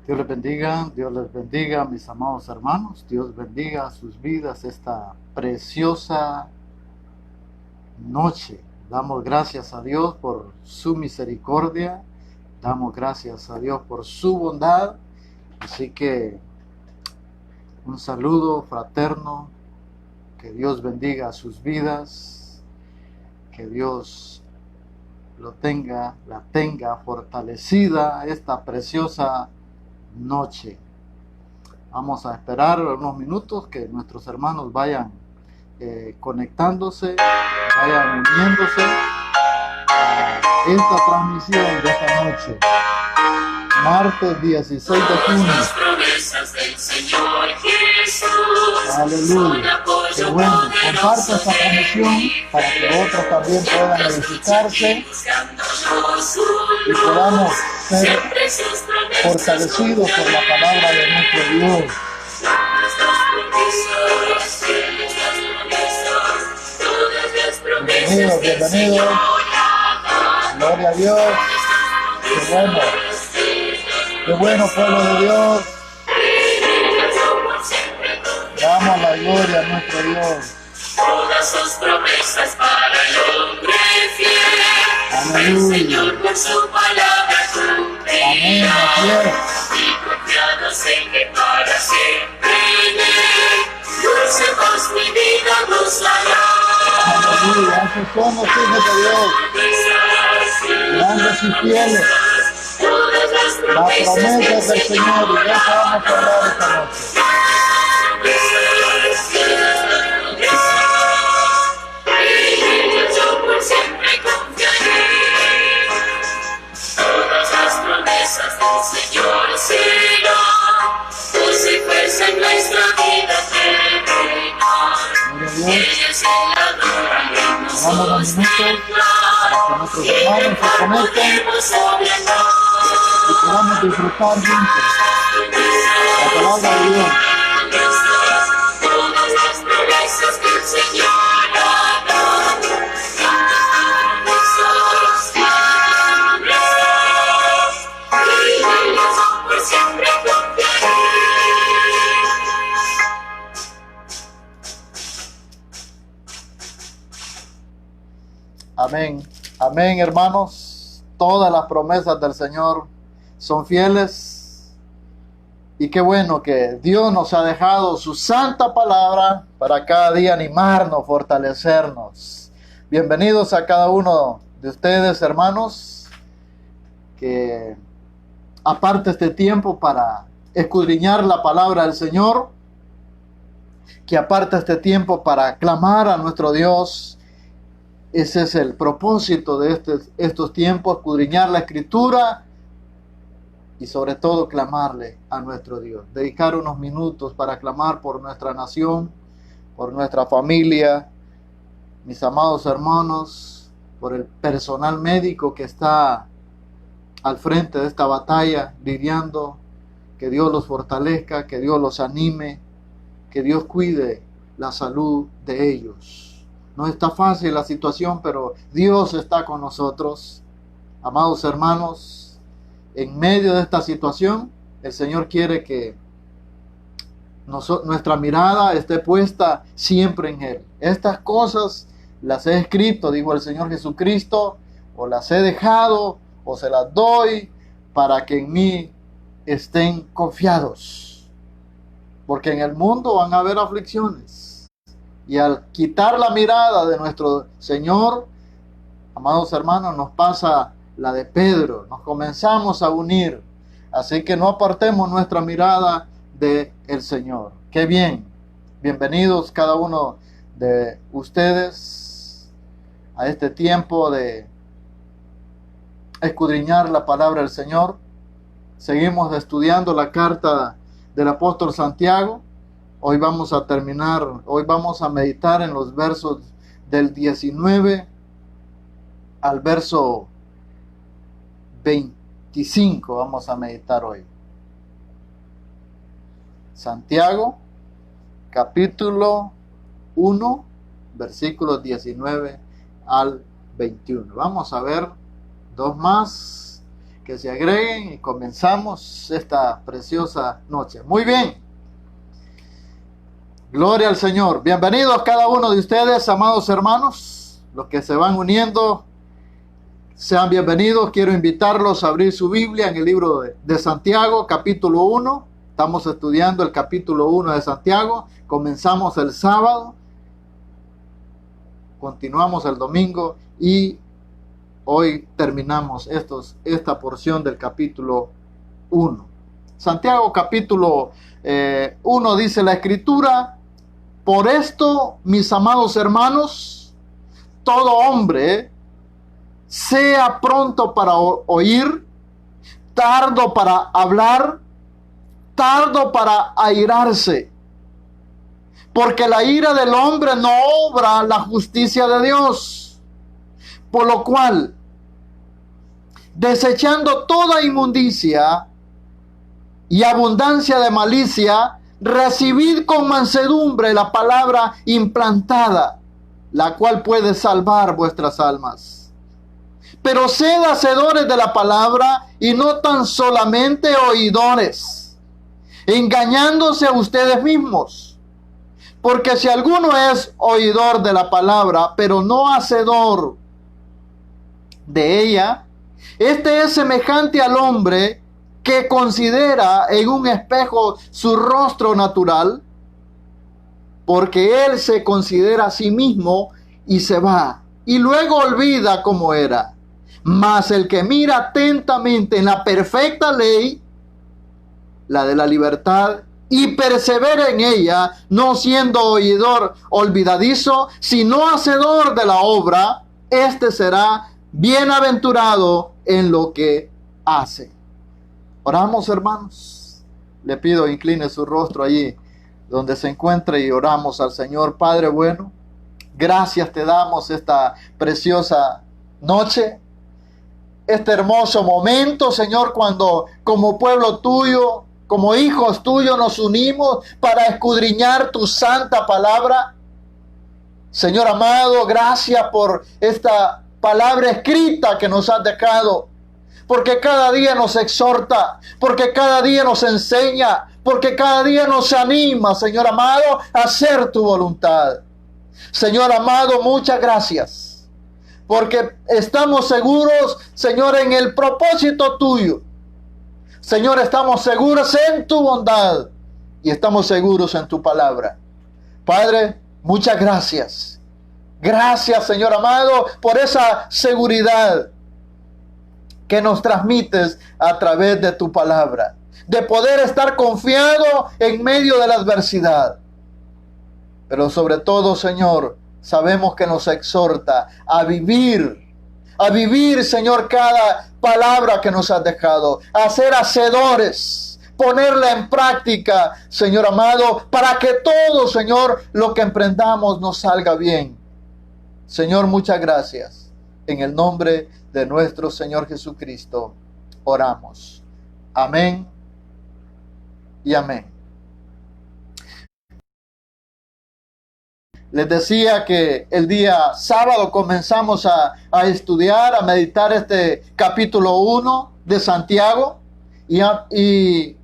Dios les bendiga, mis amados hermanos. Dios bendiga sus vidas esta preciosa noche. Damos gracias a Dios por su misericordia. Damos gracias a Dios por su bondad. Así que un saludo fraterno. Que Dios bendiga sus vidas. Que Dios la tenga fortalecida esta preciosa noche. Vamos a esperar unos minutos que nuestros hermanos vayan conectándose, vayan uniéndose a esta transmisión de esta noche, martes 16 de junio. Aleluya. Qué bueno, comparta esta transmisión para que otros también puedan edificarse y podamos ser fortalecidos por la palabra de nuestro Dios. Bienvenidos, bienvenidos. Gloria a Dios. Qué bueno pueblo de Dios. Damos la gloria a nuestro Dios. Todas sus promesas para el hombre fiel. El Señor por su palabra cumplirá. Y confiados en que para siempre en él, dulce voz mi vida gozará. Aleluya, esos son los hijos de Dios, grandes y fieles. Las promesas del Señor, y de eso vamos a hablar esta noche. Señor será luz y fuerza en nuestra vida terrenal. Ellos en la adoraremos Vamos unos minutos para que nuestros hermanos se conecten y podamos disfrutar juntos la palabra de Dios. Todas las promesas que el Señor ha dado a nosotros. Siempre confiaré. Amén, amén, hermanos. Todas las promesas del Señor son fieles. Y qué bueno que Dios nos ha dejado su santa palabra para cada día animarnos, fortalecernos. Bienvenidos a cada uno de ustedes, hermanos, que aparte este tiempo para escudriñar la palabra del Señor, que aparte este tiempo para clamar a nuestro Dios. Ese es el propósito de estos tiempos, escudriñar la Escritura y sobre todo clamarle a nuestro Dios. Dedicar unos minutos para clamar por nuestra nación, por nuestra familia, mis amados hermanos, por el personal médico que está al frente de esta batalla, lidiando. Que Dios los fortalezca, que Dios los anime, que Dios cuide la salud de ellos. No está fácil la situación, pero Dios está con nosotros. Amados hermanos, en medio de esta situación, el Señor quiere que nuestra mirada esté puesta siempre en Él. Estas cosas las he escrito, dijo el Señor Jesucristo, o las he dejado, o se las doy para que en mí estén confiados. Porque en el mundo van a haber aflicciones. Y al quitar la mirada de nuestro Señor, amados hermanos, nos pasa la de Pedro. Nos comenzamos a unir. Así que no apartemos nuestra mirada del Señor. Qué bien. Bienvenidos cada uno de ustedes a este tiempo de escudriñar la palabra del Señor. Seguimos estudiando la carta del apóstol Santiago. Hoy vamos a meditar en los versos del 19 al verso 25. Vamos a meditar hoy. Santiago, capítulo 1, versículos 19 al 21. Vamos a ver dos más que se agreguen y comenzamos esta preciosa noche. Muy bien. Gloria al Señor. Bienvenidos cada uno de ustedes, amados hermanos. Los que se van uniendo, sean bienvenidos. Quiero invitarlos a abrir su Biblia en el libro de Santiago, capítulo 1. Estamos estudiando el capítulo 1 de Santiago. Comenzamos el sábado, continuamos el domingo y hoy terminamos esta porción del capítulo 1. Santiago capítulo 1 dice la Escritura: por esto, mis amados hermanos, todo hombre sea pronto para oír, tardo para hablar, tardo para airarse, porque la ira del hombre no obra la justicia de Dios. Por lo cual, desechando toda inmundicia y abundancia de malicia, recibid con mansedumbre la palabra implantada, la cual puede salvar vuestras almas. Pero sed hacedores de la palabra y no tan solamente oidores, engañándose a ustedes mismos. Porque si alguno es oidor de la palabra, pero no hacedor de ella, este es semejante al hombre que considera en un espejo su rostro natural, porque él se considera a sí mismo y se va, y luego olvida cómo era. Mas el que mira atentamente en la perfecta ley, la de la libertad, y persevera en ella, no siendo oidor olvidadizo, sino hacedor de la obra, este será bienaventurado en lo que hace. Oramos, hermanos. Le pido incline su rostro allí donde se encuentre y oramos al Señor. Padre bueno, gracias te damos esta preciosa noche, este hermoso momento, Señor, cuando como pueblo tuyo, como hijos tuyos nos unimos para escudriñar tu santa palabra. Señor amado, gracias por esta palabra escrita que nos has dejado, porque cada día nos exhorta, porque cada día nos enseña, porque cada día nos anima, Señor amado, a hacer tu voluntad. Señor amado, muchas gracias, porque estamos seguros, Señor, en el propósito tuyo. Señor, estamos seguros en tu bondad y estamos seguros en tu palabra. Padre, muchas gracias. Gracias, Señor amado, por esa seguridad que nos transmites a través de tu palabra, de poder estar confiado en medio de la adversidad. Pero sobre todo, Señor, sabemos que nos exhorta a vivir, Señor, cada palabra que nos has dejado, a ser hacedores, ponerla en práctica, Señor amado, para que todo, Señor, lo que emprendamos nos salga bien. Señor, muchas gracias. En el nombre de nuestro Señor Jesucristo oramos. Amén y amén. Les decía que el día sábado comenzamos a estudiar, a meditar este capítulo 1 de Santiago. Y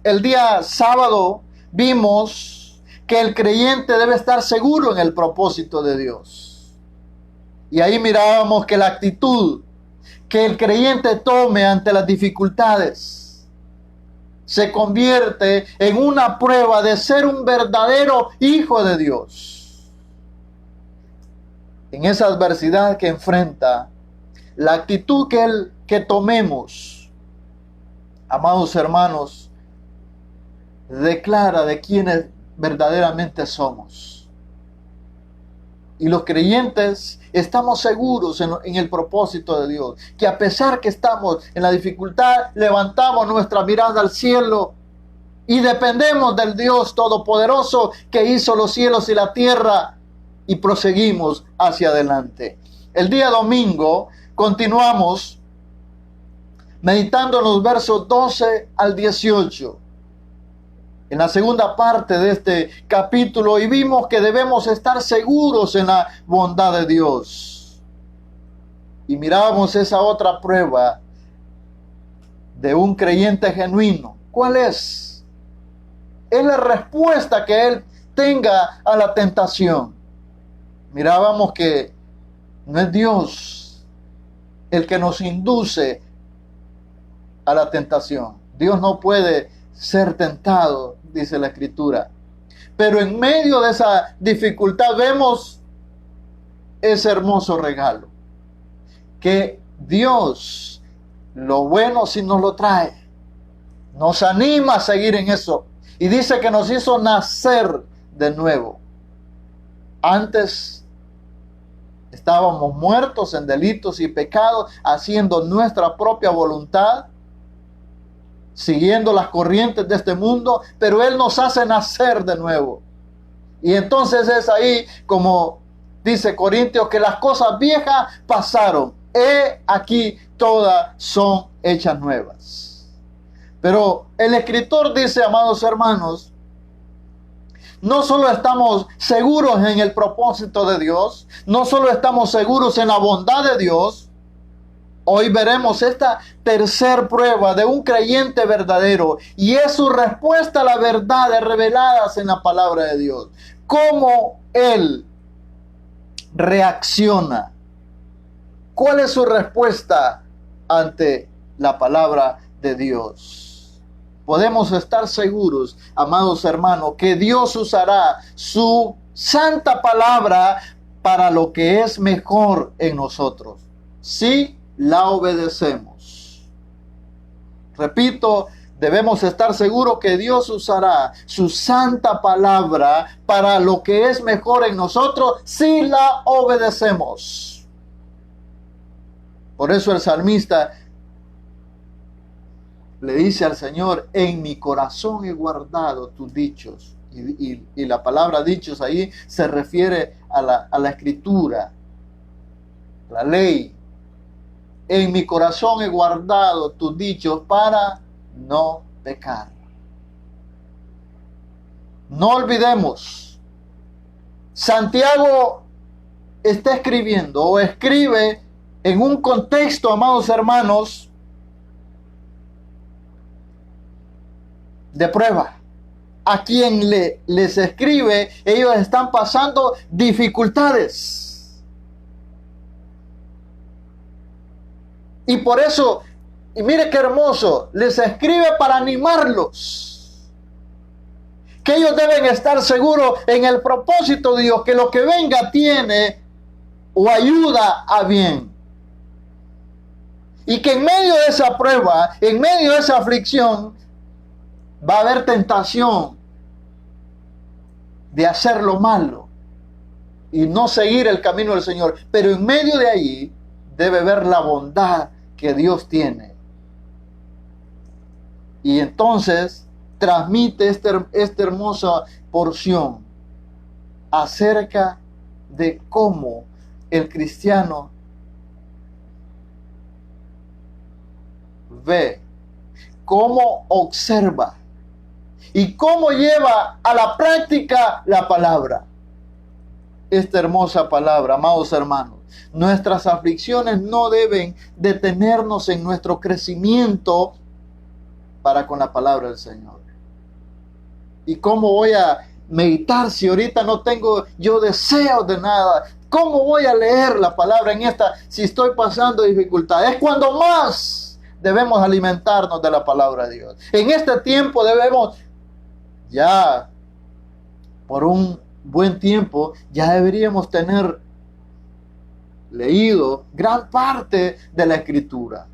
el día sábado vimos que el creyente debe estar seguro en el propósito de Dios. Y ahí mirábamos que la actitud que el creyente tome ante las dificultades se convierte en una prueba de ser un verdadero hijo de Dios. En esa adversidad que enfrenta, la actitud que tomemos, amados hermanos, declara de quiénes verdaderamente somos. Y los creyentes estamos seguros en el propósito de Dios, que a pesar que estamos en la dificultad, levantamos nuestra mirada al cielo y dependemos del Dios Todopoderoso que hizo los cielos y la tierra, y proseguimos hacia adelante. El día domingo continuamos meditando en los versos 12 al 18. En la segunda parte de este capítulo, y vimos que debemos estar seguros en la bondad de Dios. Y mirábamos esa otra prueba de un creyente genuino, ¿cuál es? Es la respuesta que él tenga a la tentación. Mirábamos que no es Dios el que nos induce a la tentación. Dios no puede ser tentado, dice la Escritura. Pero en medio de esa dificultad vemos ese hermoso regalo. Que Dios, lo bueno si nos lo trae, nos anima a seguir en eso. Y dice que nos hizo nacer de nuevo. Antes estábamos muertos en delitos y pecados, haciendo nuestra propia voluntad, siguiendo las corrientes de este mundo, pero Él nos hace nacer de nuevo. Y entonces es ahí, como dice Corintios, que las cosas viejas pasaron. He aquí todas son hechas nuevas. Pero el escritor dice, amados hermanos, no solo estamos seguros en el propósito de Dios, no solo estamos seguros en la bondad de Dios. Hoy veremos esta tercer prueba de un creyente verdadero, y es su respuesta a las verdades reveladas en la palabra de Dios. ¿Cómo él reacciona? ¿Cuál es su respuesta ante la palabra de Dios? Podemos estar seguros, amados hermanos, que Dios usará su santa palabra para lo que es mejor en nosotros, si la obedecemos. Repito, debemos estar seguros que Dios usará su santa palabra para lo que es mejor en nosotros, si la obedecemos. Por eso el salmista le dice al Señor, en mi corazón he guardado tus dichos. Y la palabra dichos ahí se refiere a la escritura, la ley. En mi corazón he guardado tus dichos para no pecar. No olvidemos, Santiago está escribiendo o escribe en un contexto, amados hermanos, de prueba. A quien les escribe, ellos están pasando dificultades. Y por eso, y mire qué hermoso, les escribe para animarlos. Que ellos deben estar seguros en el propósito de Dios, que lo que venga tiene o ayuda a bien. Y que en medio de esa prueba, en medio de esa aflicción, va a haber tentación de hacer lo malo y no seguir el camino del Señor. Pero en medio de ahí debe ver la bondad que Dios tiene. Y entonces transmite esta hermosa porción acerca de cómo el cristiano ve, cómo observa y cómo lleva a la práctica la palabra. Esta hermosa palabra, amados hermanos, nuestras aflicciones no deben detenernos en nuestro crecimiento para con la palabra del Señor. ¿Y cómo voy a meditar si ahorita no tengo yo deseos de nada? ¿Cómo voy a leer la palabra en esta si estoy pasando dificultades? Es cuando más debemos alimentarnos de la palabra de Dios. En este tiempo debemos, ya por un buen tiempo, ya deberíamos tener leído gran parte de la Escritura.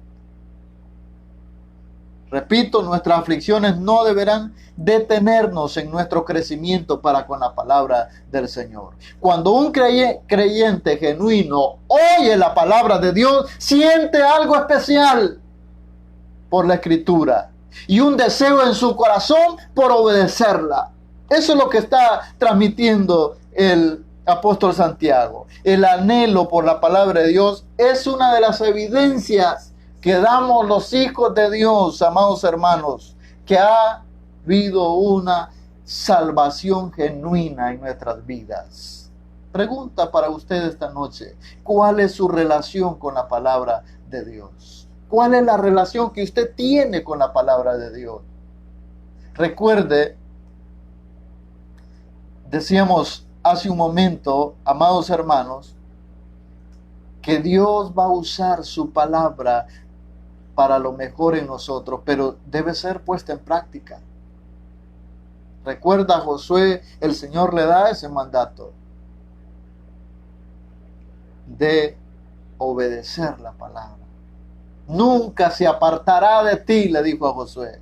Repito, nuestras aflicciones no deberán detenernos en nuestro crecimiento para con la palabra del Señor. Cuando un creyente genuino oye la palabra de Dios, siente algo especial por la Escritura y un deseo en su corazón por obedecerla. Eso es lo que está transmitiendo el apóstol Santiago. El anhelo por la palabra de Dios es una de las evidencias que damos los hijos de Dios, amados hermanos, que ha habido una salvación genuina en nuestras vidas. Pregunta para usted esta noche: ¿cuál es su relación con la palabra de Dios? ¿Cuál es la relación que usted tiene con la palabra de Dios? Recuerde, decíamos hace un momento, amados hermanos, que Dios va a usar su palabra para lo mejor en nosotros, pero debe ser puesta en práctica. Recuerda a Josué, el Señor le da ese mandato de obedecer la palabra. Nunca se apartará de ti, le dijo a Josué.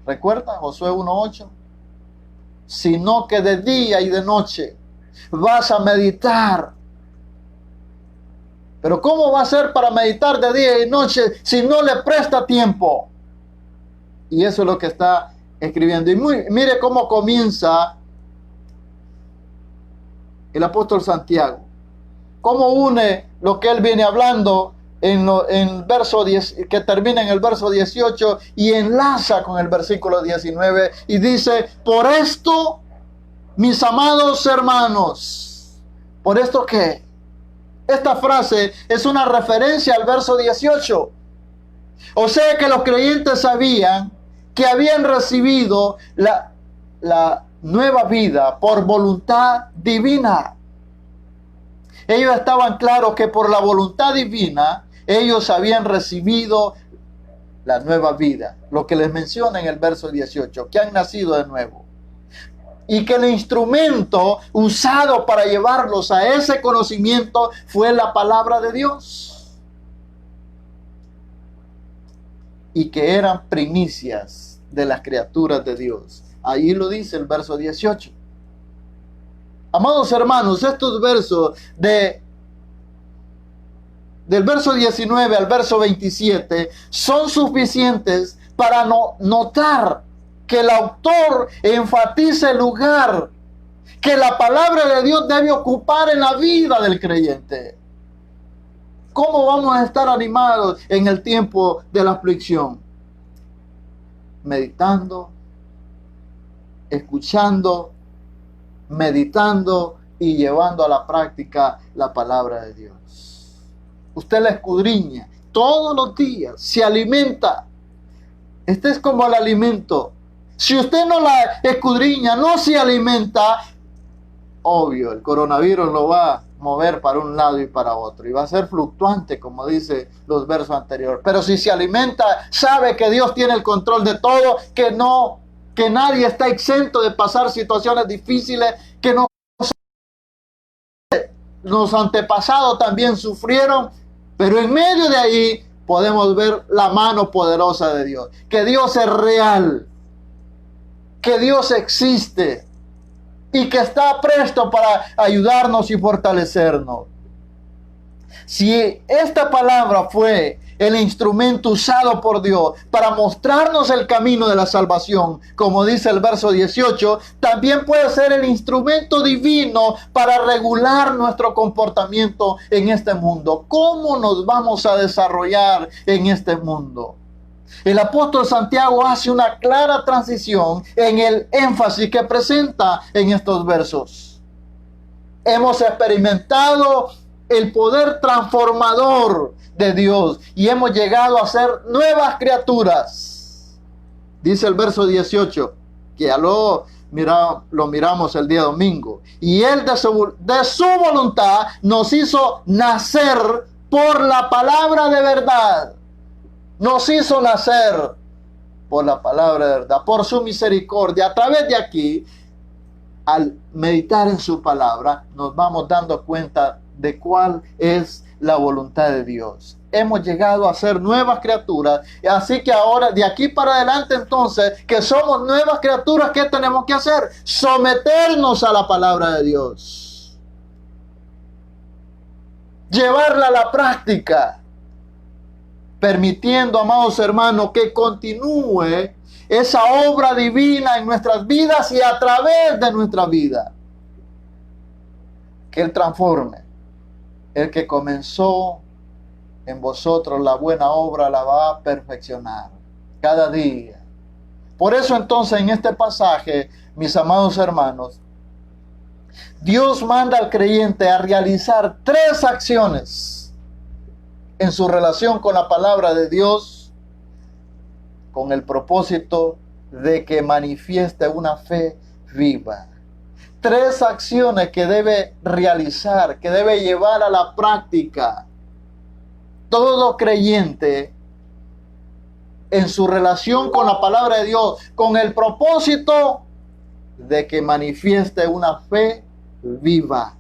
¿Recuerda Josué 1:8? Sino que de día y de noche vas a meditar. Pero ¿cómo va a ser para meditar de día y noche si no le presta tiempo? Y eso es lo que está escribiendo. Y mire cómo comienza el apóstol Santiago. Cómo une lo que él viene hablando en verso 10, que termina en el verso 18 y enlaza con el versículo 19 y dice: por esto, mis amados hermanos, ¿por esto qué? Esta frase es una referencia al verso 18. O sea que los creyentes sabían que habían recibido la nueva vida por voluntad divina. Ellos estaban claros que por la voluntad divina ellos habían recibido la nueva vida. Lo que les menciona en el verso 18, que han nacido de nuevo. Y que el instrumento usado para llevarlos a ese conocimiento fue la palabra de Dios. Y que eran primicias de las criaturas de Dios. Ahí lo dice el verso 18. Amados hermanos, estos versos del verso 19 al verso 27 son suficientes para notar que el autor enfatiza el lugar que la palabra de Dios debe ocupar en la vida del creyente. ¿Cómo vamos a estar animados en el tiempo de la aflicción? Meditando, escuchando, meditando y llevando a la práctica la palabra de Dios. Usted la escudriña todos los días, se alimenta. Este es como el alimento. Si usted no la escudriña, no se alimenta, obvio, el coronavirus lo va a mover para un lado y para otro. Y va a ser fluctuante, como dice los versos anteriores. Pero si se alimenta, sabe que Dios tiene el control de todo, que nadie está exento de pasar situaciones difíciles, que los antepasados también sufrieron, pero en medio de ahí podemos ver la mano poderosa de Dios, que Dios es real, que Dios existe y que está presto para ayudarnos y fortalecernos. Si esta palabra fue el instrumento usado por Dios para mostrarnos el camino de la salvación, como dice el verso 18, también puede ser el instrumento divino para regular nuestro comportamiento en este mundo. ¿Cómo nos vamos a desarrollar en este mundo? El apóstol Santiago hace una clara transición en el énfasis que presenta en estos versos. Hemos experimentado el poder transformador de Dios y hemos llegado a ser nuevas criaturas. Dice el verso 18, que ya lo miramos el día domingo. Y Él de su voluntad nos hizo nacer por la palabra de verdad. Nos hizo nacer por la palabra de verdad, por su misericordia. A través de aquí, al meditar en su palabra, nos vamos dando cuenta de cuál es la voluntad de Dios. Hemos llegado a ser nuevas criaturas, así que ahora, de aquí para adelante, entonces, que somos nuevas criaturas, ¿qué tenemos que hacer? Someternos a la palabra de Dios, llevarla a la práctica, permitiendo, amados hermanos, que continúe esa obra divina en nuestras vidas y a través de nuestra vida. Que Él transforme. El que comenzó en vosotros la buena obra la va a perfeccionar cada día. Por eso entonces en este pasaje, mis amados hermanos, Dios manda al creyente a realizar 3 acciones en su relación con la palabra de Dios, con el propósito de que manifieste una fe viva. 3 acciones que debe realizar, que debe llevar a la práctica todo creyente en su relación con la palabra de Dios, con el propósito de que manifieste una fe viva.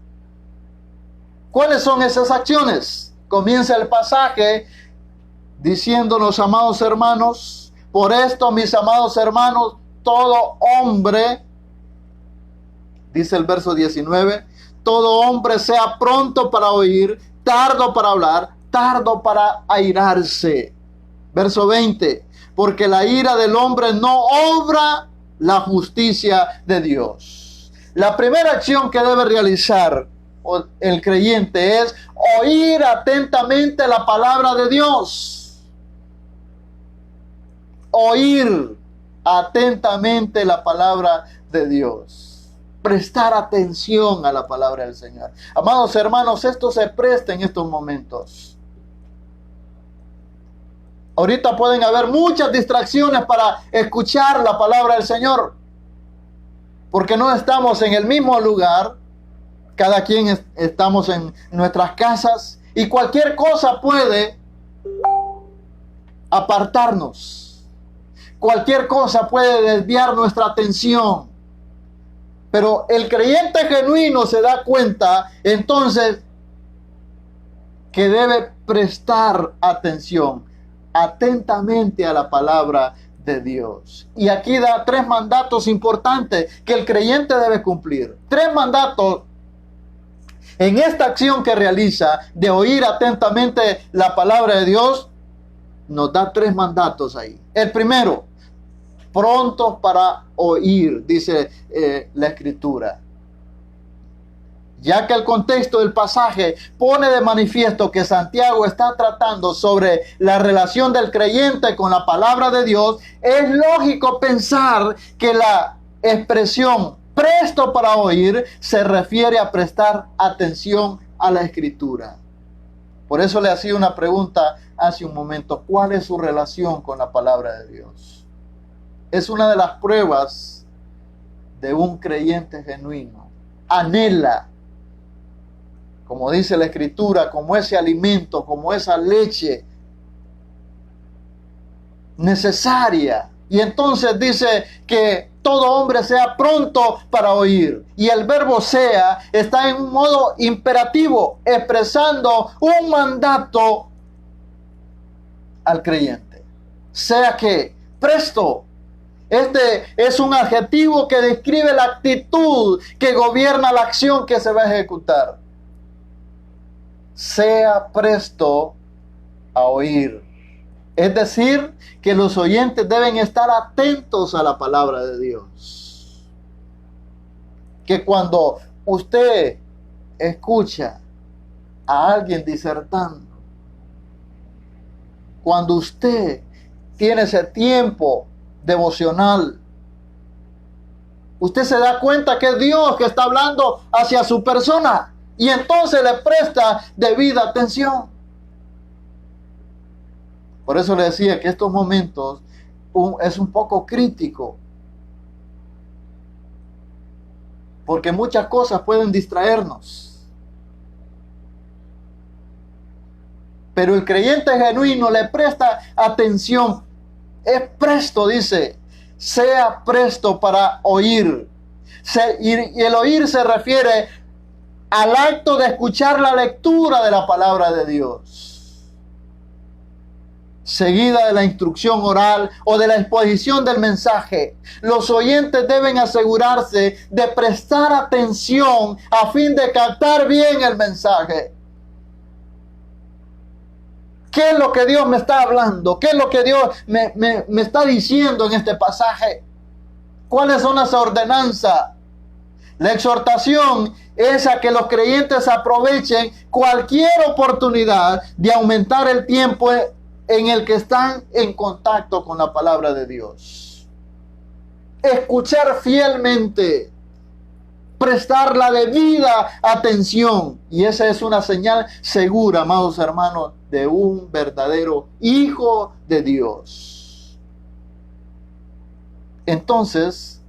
¿Cuáles son esas acciones? Comienza el pasaje diciéndonos, amados hermanos, por esto, mis amados hermanos, todo hombre, dice el verso 19, todo hombre sea pronto para oír, tardo para hablar, tardo para airarse. Verso 20, porque la ira del hombre no obra la justicia de Dios. La primera acción que debe realizar el creyente es oír atentamente la palabra de Dios. Oír atentamente la palabra de Dios. Prestar atención a la palabra del Señor. Amados hermanos, esto se presta en estos momentos. Ahorita pueden haber muchas distracciones para escuchar la palabra del Señor, porque no estamos en el mismo lugar. Cada quien estamos en nuestras casas y cualquier cosa puede apartarnos. Cualquier cosa puede desviar nuestra atención. Pero el creyente genuino se da cuenta entonces que debe prestar atención atentamente a la palabra de Dios. Y aquí da 3 mandatos importantes que el creyente debe cumplir. 3 mandatos en esta acción que realiza de oír atentamente la palabra de Dios. Nos da 3 mandatos ahí. El primero, prontos para oír, dice la Escritura. Ya que el contexto del pasaje pone de manifiesto que Santiago está tratando sobre la relación del creyente con la palabra de Dios, es lógico pensar que la expresión presto para oír se refiere a prestar atención a la Escritura. Por eso le hacía una pregunta hace un momento: ¿cuál es su relación con la palabra de Dios? Es una de las pruebas de un creyente genuino. Anhela, como dice la Escritura, como ese alimento, como esa leche necesaria. Y entonces dice que todo hombre sea pronto para oír. Y el verbo sea está en un modo imperativo, expresando un mandato al creyente. Sea que presto. Este es un adjetivo que describe la actitud que gobierna la acción que se va a ejecutar. Sea presto a oír. Es decir, que los oyentes deben estar atentos a la palabra de Dios. Que cuando usted escucha a alguien disertando, cuando usted tiene ese tiempo devocional, usted se da cuenta que es Dios que está hablando hacia su persona. Y entonces le presta debida atención. Por eso le decía que estos momentos es un poco crítico. Porque muchas cosas pueden distraernos. Pero el creyente genuino le presta atención. Es presto, dice. Sea presto para oír. Y el oír se refiere al acto de escuchar la lectura de la palabra de Dios, seguida de la instrucción oral o de la exposición del mensaje. Los oyentes deben asegurarse de prestar atención a fin de captar bien el mensaje. ¿Qué es lo que Dios me está hablando? ¿Qué es lo que Dios me está diciendo en este pasaje? ¿Cuáles son las ordenanzas? La exhortación es a que los creyentes aprovechen cualquier oportunidad de aumentar el tiempo en el que están en contacto con la palabra de Dios. Escuchar fielmente prestar la debida atención. Y esa es una señal segura, amados hermanos, de un verdadero hijo de Dios. Entonces,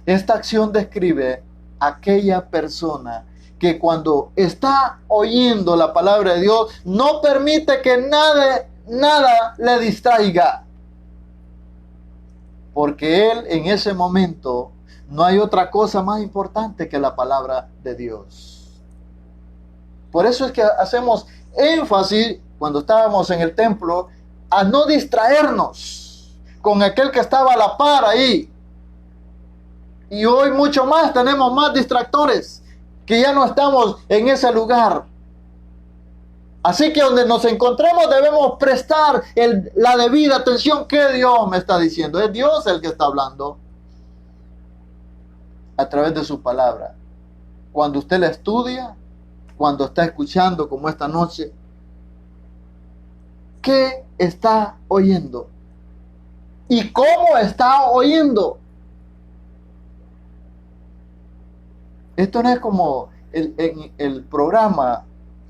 esta acción describe a aquella persona que cuando está oyendo la palabra de Dios, no permite que nada le distraiga. Porque él en ese momento no hay otra cosa más importante que la palabra de Dios. Por eso es que hacemos énfasis cuando estábamos en el templo a no distraernos con aquel que estaba a la par ahí. Y hoy mucho más, tenemos más distractores que ya no estamos en ese lugar. Así que donde nos encontremos debemos prestar la debida atención. ¿Qué Dios me está diciendo? Es Dios el que está hablando a través de su palabra. Cuando usted la estudia, cuando está escuchando como esta noche, ¿qué está oyendo? ¿Y cómo está oyendo? Esto no es como el programa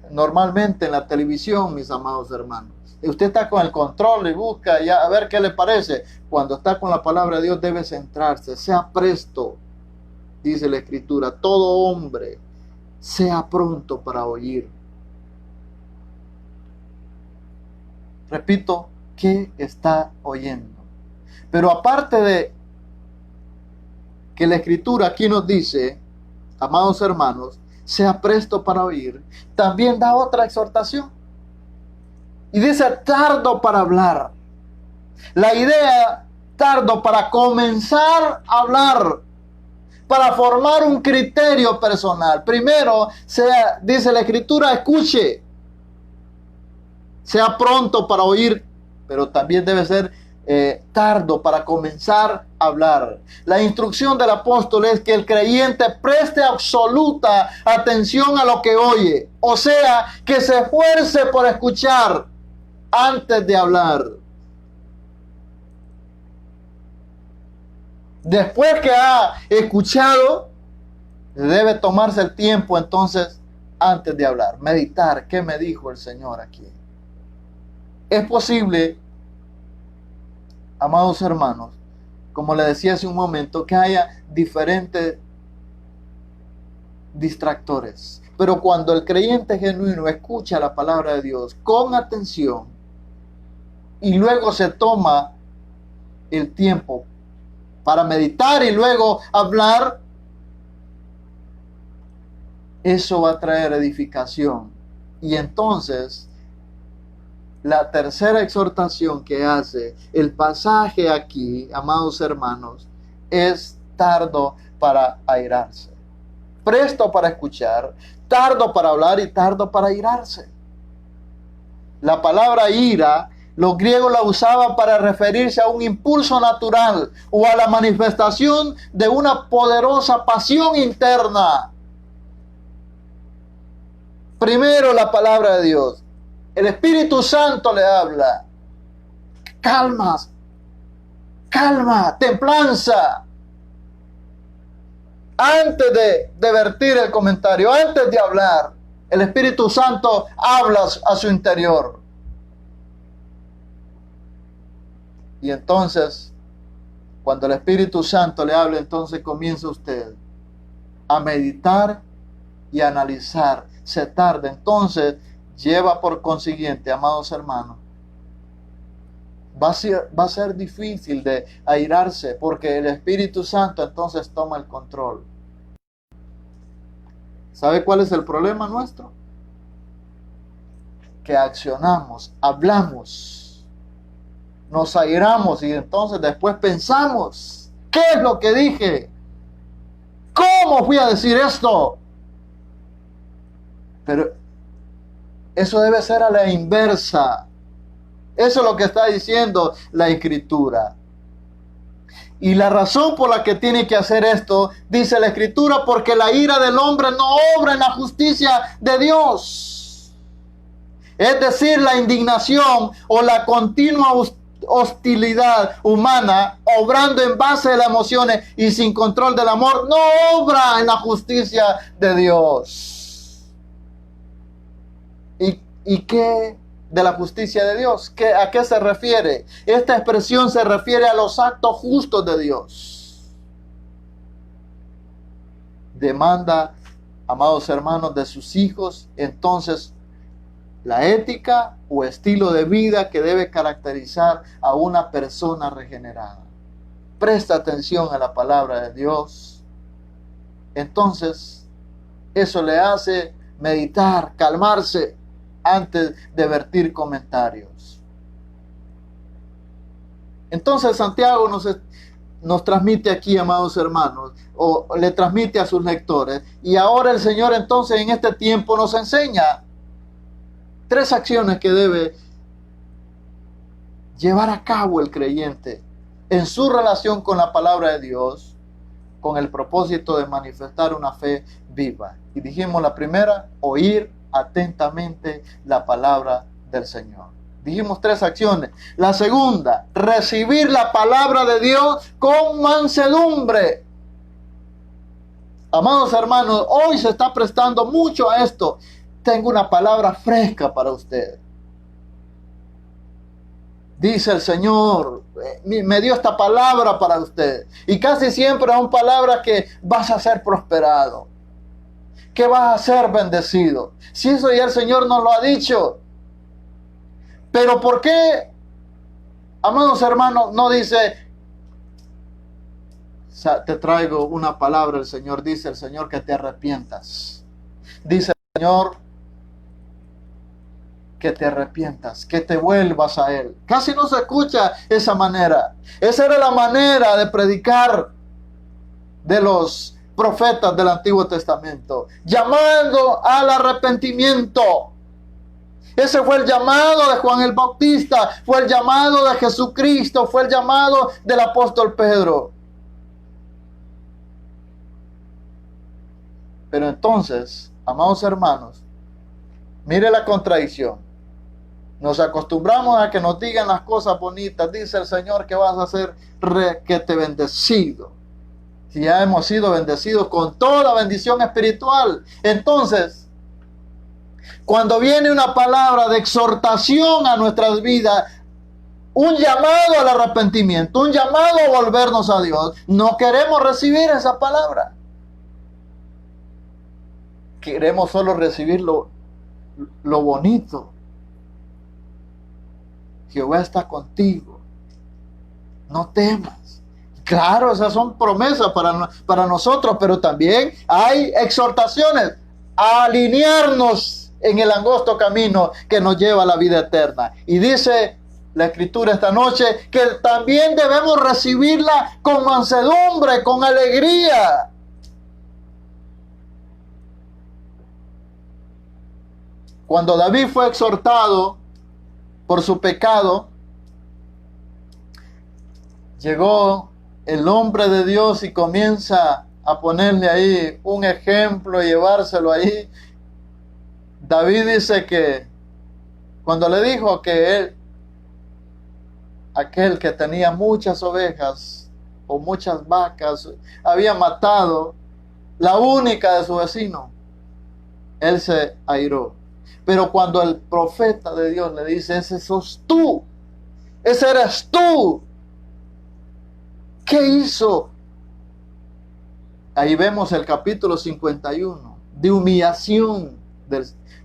normalmente en la televisión, mis amados hermanos. Usted está con el control y busca ya a ver qué le parece. Cuando está con la palabra de Dios debe centrarse, sea presto, dice la Escritura. Todo hombre sea pronto para oír. Repito, ¿qué está oyendo? Pero aparte de que la Escritura aquí nos dice, amados hermanos, sea presto para oír, también da otra exhortación. Y dice tardo para hablar. La idea, tardo para comenzar a hablar, para formar un criterio personal. Primero, dice la Escritura, escuche. Sea pronto para oír, pero también debe ser tardo para comenzar a hablar. La instrucción del apóstol es que el creyente preste absoluta atención a lo que oye. O sea, que se esfuerce por escuchar antes de hablar. Después que ha escuchado, debe tomarse el tiempo entonces antes de hablar. Meditar, ¿qué me dijo el Señor aquí? Es posible, amados hermanos, como le decía hace un momento, que haya diferentes distractores. Pero cuando el creyente genuino escucha la palabra de Dios con atención y luego se toma el tiempo para meditar y luego hablar, eso va a traer edificación. Y entonces, la tercera exhortación que hace el pasaje aquí, amados hermanos, es tardo para airarse. Presto para escuchar, tardo para hablar y tardo para airarse. La palabra ira, los griegos la usaban para referirse a un impulso natural o a la manifestación de una poderosa pasión interna. Primero la palabra de Dios. El Espíritu Santo le habla. Calma, templanza. Antes de vertir el comentario, antes de hablar, el Espíritu Santo habla a su interior. Y entonces, cuando el Espíritu Santo le habla, entonces comienza usted a meditar y a analizar. Se tarda, entonces lleva por consiguiente, amados hermanos, va a ser difícil de airarse, porque el Espíritu Santo entonces toma el control. ¿Sabe cuál es el problema nuestro? Que accionamos, hablamos, nos airamos y entonces después pensamos, ¿qué es lo que dije? ¿Cómo fui a decir esto? Pero eso debe ser a la inversa. Eso es lo que está diciendo la Escritura. Y la razón por la que tiene que hacer esto, dice la Escritura, porque la ira del hombre no obra en la justicia de Dios. Es decir, la indignación o la continua hostilidad humana, obrando en base de las emociones y sin control del amor, no obra en la justicia de Dios. ¿Y qué de la justicia de Dios? ¿A qué se refiere? Esta expresión se refiere a los actos justos de Dios. Demanda, amados hermanos, de sus hijos, entonces, la ética o estilo de vida que debe caracterizar a una persona regenerada. Presta atención a la palabra de Dios. Entonces, eso le hace meditar, calmarse antes de vertir comentarios. Entonces, Santiago nos transmite aquí, amados hermanos, o le transmite a sus lectores. Y ahora el Señor entonces en este tiempo nos enseña 3 acciones que debe llevar a cabo el creyente en su relación con la palabra de Dios, con el propósito de manifestar una fe viva. Y dijimos la primera, oír atentamente la palabra del Señor. Dijimos 3 acciones. La segunda, recibir la palabra de Dios con mansedumbre. Amados hermanos, hoy se está prestando mucho a esto. Tengo una palabra fresca para usted. Dice el Señor, me dio esta palabra para usted. Y casi siempre son palabras que vas a ser prosperado, que vas a ser bendecido. Si eso ya el Señor nos lo ha dicho. Pero ¿por qué, amados hermanos, no dice, te traigo una palabra? El Señor dice, el Señor, que te arrepientas. Dice el Señor, que te arrepientas, que te vuelvas a Él. Casi no se escucha esa manera. Esa era la manera de predicar de los profetas del Antiguo Testamento, llamando al arrepentimiento. Ese fue el llamado de Juan el Bautista, fue el llamado de Jesucristo, fue el llamado del apóstol Pedro. Pero entonces, amados hermanos, mire la contradicción. Nos acostumbramos a que nos digan las cosas bonitas. Dice el Señor que vas a ser requete bendecido. Si ya hemos sido bendecidos con toda bendición espiritual. Entonces, cuando viene una palabra de exhortación a nuestras vidas, un llamado al arrepentimiento, un llamado a volvernos a Dios, no queremos recibir esa palabra. Queremos solo recibir lo bonito. Jehová está contigo, no temas. Claro, esas son promesas para nosotros, pero también hay exhortaciones a alinearnos en el angosto camino que nos lleva a la vida eterna. Y dice la Escritura esta noche que también debemos recibirla con mansedumbre, con alegría. Cuando David fue exhortado por su pecado, llegó el hombre de Dios y comienza a ponerle ahí un ejemplo, llevárselo ahí. David dice que cuando le dijo que aquel que tenía muchas ovejas o muchas vacas, había matado la única de su vecino, él se airó. Pero cuando el profeta de Dios le dice, ese sos tú, ese eres tú, ¿qué hizo? Ahí vemos el capítulo 51 de humillación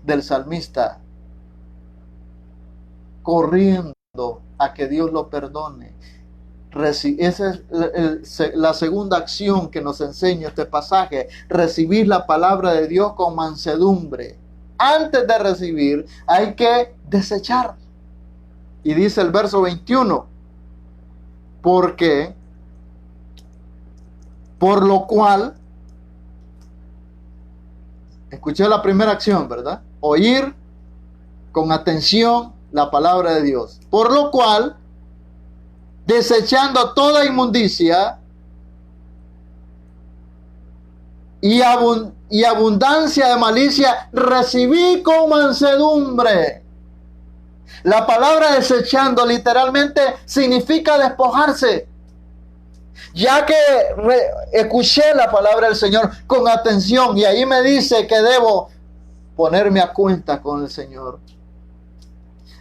del salmista, corriendo a que Dios lo perdone. Esa es la segunda acción que nos enseña este pasaje, recibir la palabra de Dios con mansedumbre. Antes de recibir hay que desechar. Y dice el verso 21, porque por lo cual, escuché la primera acción, ¿verdad? Oír con atención la palabra de Dios. Por lo cual, desechando toda inmundicia y abundancia de malicia, recibí con mansedumbre. La palabra desechando literalmente significa despojarse. Ya que escuché la palabra del Señor con atención y ahí me dice que debo ponerme a cuenta con el Señor.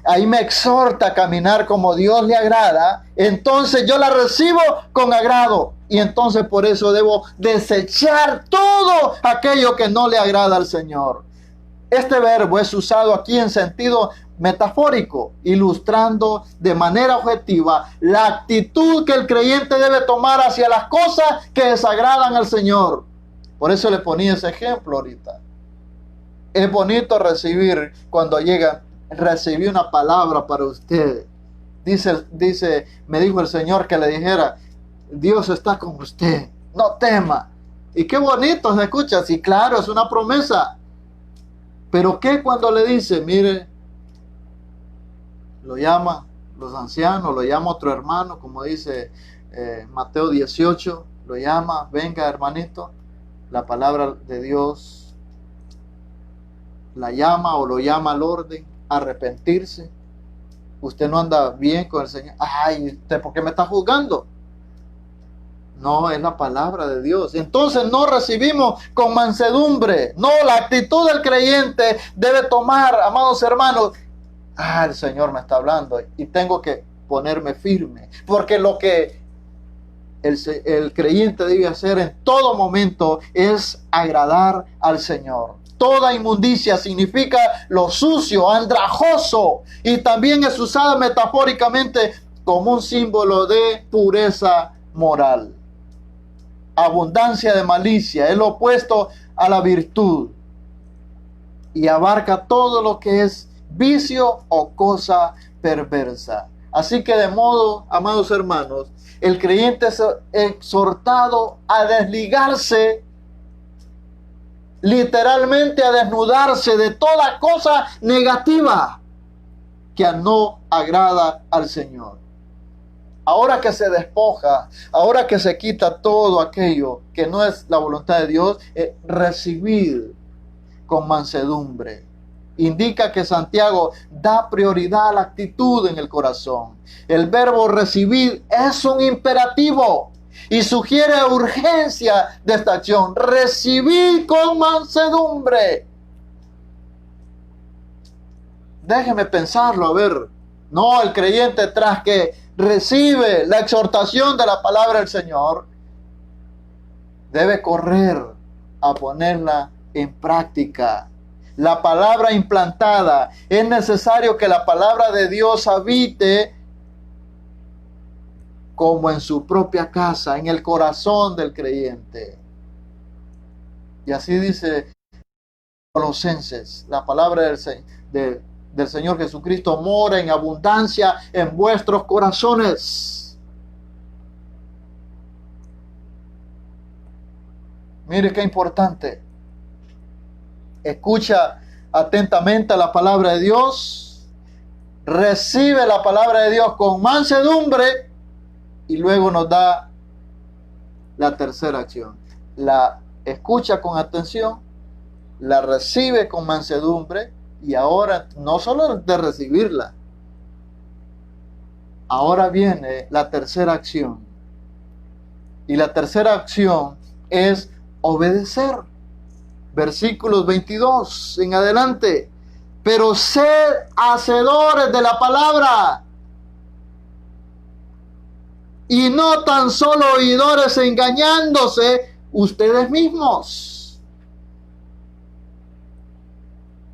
Ahí me exhorta a caminar como Dios le agrada. Entonces yo la recibo con agrado. Y entonces por eso debo desechar todo aquello que no le agrada al Señor. Este verbo es usado aquí en sentido metafórico, ilustrando de manera objetiva la actitud que el creyente debe tomar hacia las cosas que desagradan al Señor. Por eso le ponía ese ejemplo ahorita. Es bonito recibir cuando llega, recibí una palabra para usted. Dice, me dijo el Señor que le dijera, Dios está con usted, no tema. Y qué bonito se escucha, sí, claro, es una promesa. Pero ¿qué cuando le dice, mire, lo llama los ancianos, lo llama otro hermano, como dice Mateo 18, lo llama, venga hermanito, la palabra de Dios la llama o lo llama al orden, arrepentirse. Usted no anda bien con el Señor. Ay, ¿usted por qué me está juzgando? No, es la palabra de Dios. Entonces no recibimos con mansedumbre. No, la actitud del creyente debe tomar, amados hermanos, el Señor me está hablando y tengo que ponerme firme. Porque lo que el creyente debe hacer en todo momento es agradar al Señor. Toda inmundicia significa lo sucio, andrajoso, y también es usada metafóricamente como un símbolo de pureza moral. Abundancia de malicia es lo opuesto a la virtud y abarca todo lo que es vicio o cosa perversa. Así que de modo, amados hermanos, el creyente es exhortado a desligarse, literalmente a desnudarse de toda cosa negativa que no agrada al Señor. Ahora que se despoja, ahora que se quita todo aquello que no es la voluntad de Dios, recibir con mansedumbre. Indica que Santiago da prioridad a la actitud en el corazón. El verbo recibir es un imperativo y sugiere urgencia de esta acción. Recibir con mansedumbre. Déjeme pensarlo, a ver. No, el creyente tras que recibe la exhortación de la palabra del Señor, debe correr a ponerla en práctica. La palabra implantada, es necesario que la palabra de Dios habite como en su propia casa, en el corazón del creyente. Y así dice Colosenses, la palabra del Señor Jesucristo mora en abundancia en vuestros corazones. Mire qué importante. Escucha atentamente la palabra de Dios, recibe la palabra de Dios con mansedumbre y luego nos da la tercera acción. La escucha con atención, la recibe con mansedumbre y ahora no solo de recibirla, ahora viene la tercera acción. Y la tercera acción es obedecer. Versículos 22 en adelante. Pero sed hacedores de la palabra y no tan solo oidores, engañándose ustedes mismos.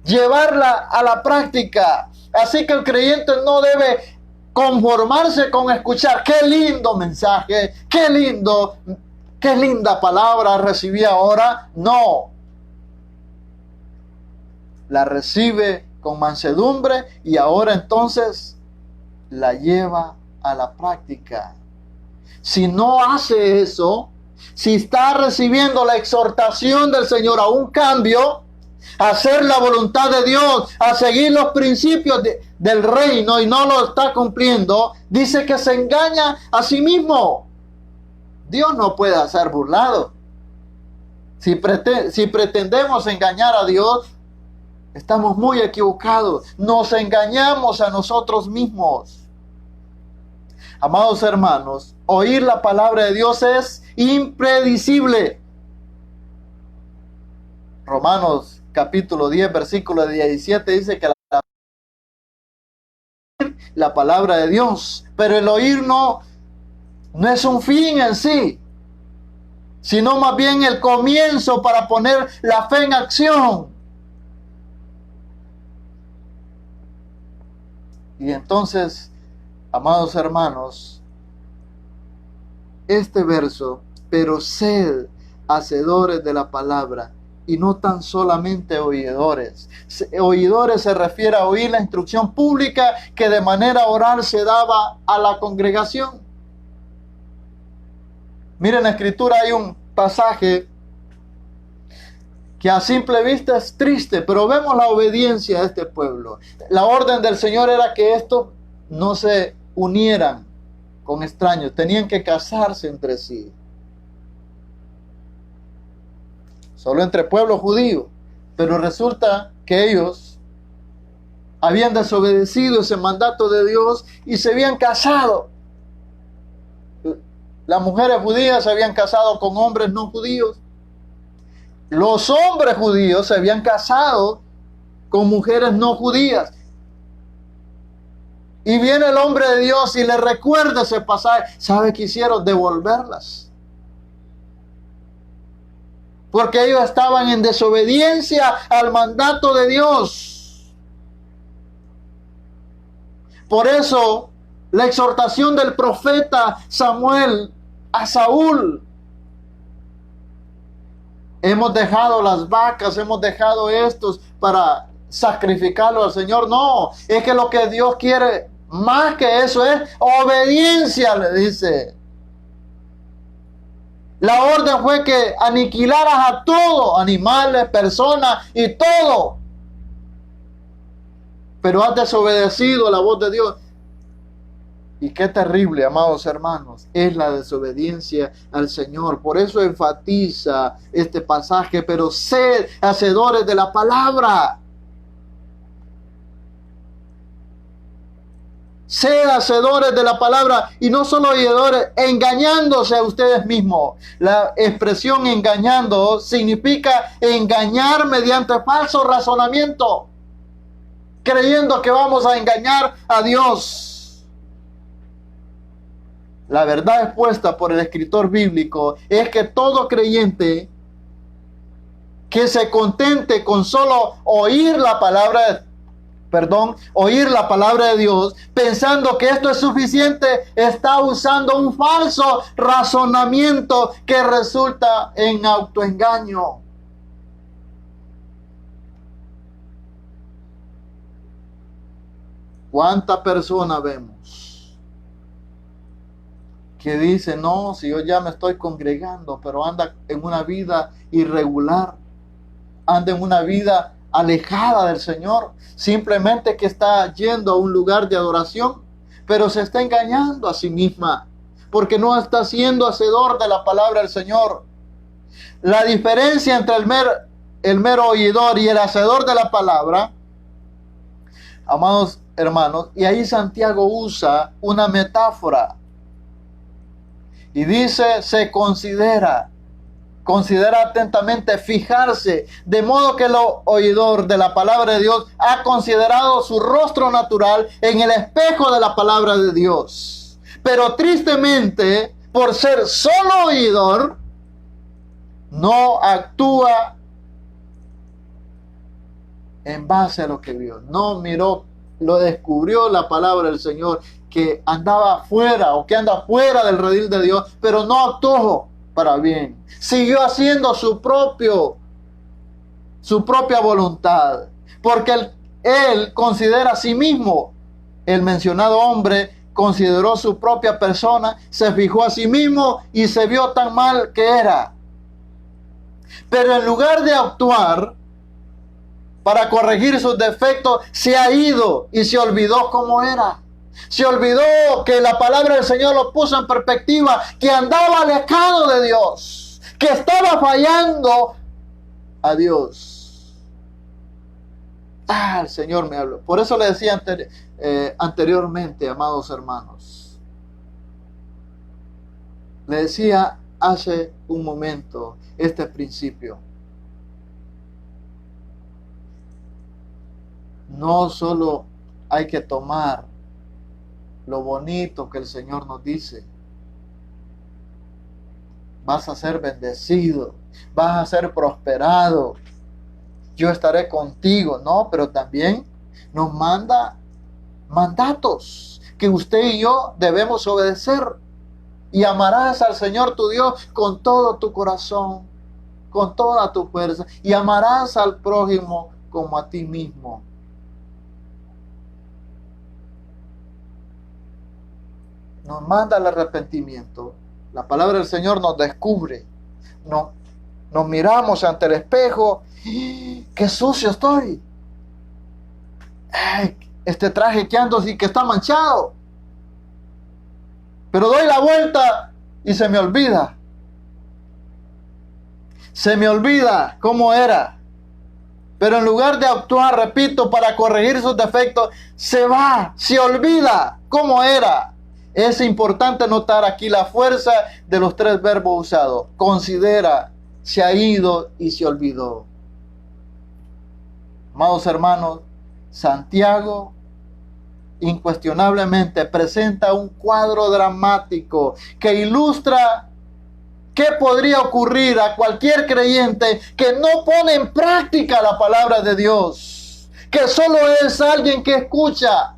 Llevarla a la práctica. Así que el creyente no debe conformarse con escuchar. Qué lindo mensaje, qué linda palabra recibí ahora. No. La recibe con mansedumbre y ahora entonces la lleva a la práctica. Si no hace eso, si está recibiendo la exhortación del Señor a un cambio, a hacer la voluntad de Dios, a seguir los principios del reino y no lo está cumpliendo, dice que se engaña a sí mismo. Dios no puede ser burlado. Si pretendemos engañar a Dios, Estamos muy equivocados. Nos engañamos a nosotros mismos. Amados hermanos, oír la palabra de Dios es impredecible. Romanos capítulo 10, versículo 17 dice que la palabra de Dios, pero el oír no es un fin en sí, sino más bien el comienzo para poner la fe en acción. Y entonces, amados hermanos, este verso, pero sed hacedores de la palabra y no tan solamente oidores. Oidores se refiere a oír la instrucción pública que de manera oral se daba a la congregación. Miren, en la escritura hay un pasaje que a simple vista es triste, pero vemos la obediencia de este pueblo. La orden del Señor era que estos no se unieran con extraños, tenían que casarse entre sí. Solo entre pueblos judíos, pero resulta que ellos habían desobedecido ese mandato de Dios y se habían casado. Las mujeres judías se habían casado con hombres no judíos. Los hombres judíos se habían casado con mujeres no judías. Y viene el hombre de Dios y le recuerda ese pasaje. ¿Sabe qué hicieron? Devolverlas. Porque ellos estaban en desobediencia al mandato de Dios. Por eso, la exhortación del profeta Samuel a Saúl. Hemos dejado las vacas, hemos dejado estos para sacrificarlo al Señor. No, es que lo que Dios quiere más que eso es obediencia, le dice. La orden fue que aniquilaras a todo, animales, personas y todo. Pero has desobedecido la voz de Dios. Y qué terrible, amados hermanos, es la desobediencia al Señor. Por eso enfatiza este pasaje, pero sed hacedores de la palabra. Sed hacedores de la palabra y no solo oidores, engañándose a ustedes mismos. La expresión engañando significa engañar mediante falso razonamiento, creyendo que vamos a engañar a Dios. La verdad expuesta por el escritor bíblico es que todo creyente que se contente con solo oír la palabra de Dios, pensando que esto es suficiente, está usando un falso razonamiento que resulta en autoengaño. ¿Cuánta persona vemos que dice, no, si yo ya me estoy congregando, pero anda en una vida irregular, anda en una vida alejada del Señor, simplemente que está yendo a un lugar de adoración, pero se está engañando a sí misma, porque no está siendo hacedor de la palabra del Señor? La diferencia entre el mero oidor y el hacedor de la palabra, amados hermanos, y ahí Santiago usa una metáfora, y dice, se considera atentamente, fijarse, de modo que el oidor de la palabra de Dios ha considerado su rostro natural en el espejo de la palabra de Dios. Pero tristemente, por ser solo oidor, no actúa en base a lo que vio. No miró, lo descubrió la palabra del Señor, que andaba fuera o que anda fuera del redil de Dios, pero no actuó para bien. Siguió haciendo su propia voluntad, porque él considera a sí mismo, el mencionado hombre consideró su propia persona, se fijó a sí mismo y se vio tan mal que era. Pero en lugar de actuar para corregir sus defectos, se ha ido y se olvidó cómo era. Se olvidó que la palabra del Señor lo puso en perspectiva, que andaba alejado de Dios, que estaba fallando a Dios. El Señor me habló. Por eso le decía anteriormente, amados hermanos. Le decía hace un momento este principio. No solo hay que tomar lo bonito que el Señor nos dice. Vas a ser bendecido, vas a ser prosperado. Yo estaré contigo, ¿no? Pero también nos manda mandatos que usted y yo debemos obedecer. Y amarás al Señor tu Dios con todo tu corazón, con toda tu fuerza. Y amarás al prójimo como a ti mismo. Nos manda el arrepentimiento. La palabra del Señor nos descubre. Nos miramos ante el espejo. ¡Qué sucio estoy! Este traje que ando y que está manchado. Pero doy la vuelta y se me olvida. Se me olvida cómo era. Pero en lugar de actuar, repito, para corregir sus defectos, se olvida cómo era. Es importante notar aquí la fuerza de los tres verbos usados. Considera, se ha ido y se olvidó. Amados hermanos, Santiago incuestionablemente presenta un cuadro dramático que ilustra qué podría ocurrir a cualquier creyente que no pone en práctica la palabra de Dios, que solo es alguien que escucha.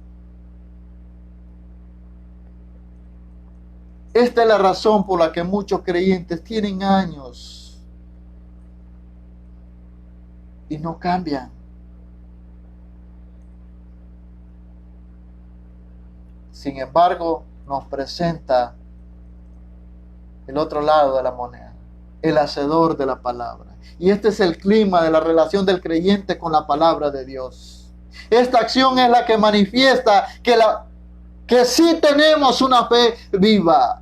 Esta es la razón por la que muchos creyentes tienen años y no cambian. Sin embargo, nos presenta el otro lado de la moneda, el hacedor de la palabra. Y este es el clima de la relación del creyente con la palabra de Dios. Esta acción es la que manifiesta que sí tenemos una fe viva.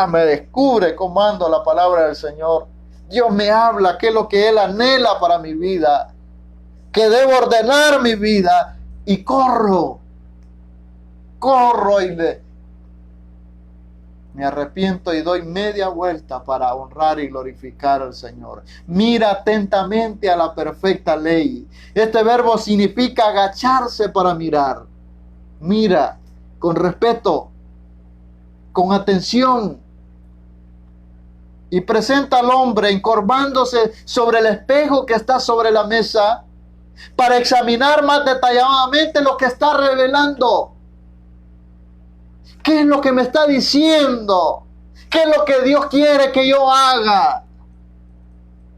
Me descubre cómo ando la palabra del Señor. Dios me habla qué es lo que Él anhela para mi vida, que debo ordenar mi vida, y corro y me arrepiento y doy media vuelta para honrar y glorificar al Señor. Mira atentamente a la perfecta ley. Este verbo significa agacharse para mirar. Mira con respeto, con atención, y presenta al hombre encorvándose sobre el espejo que está sobre la mesa para examinar más detalladamente lo que está revelando. ¿Qué es lo que me está diciendo? ¿Qué es lo que Dios quiere que yo haga?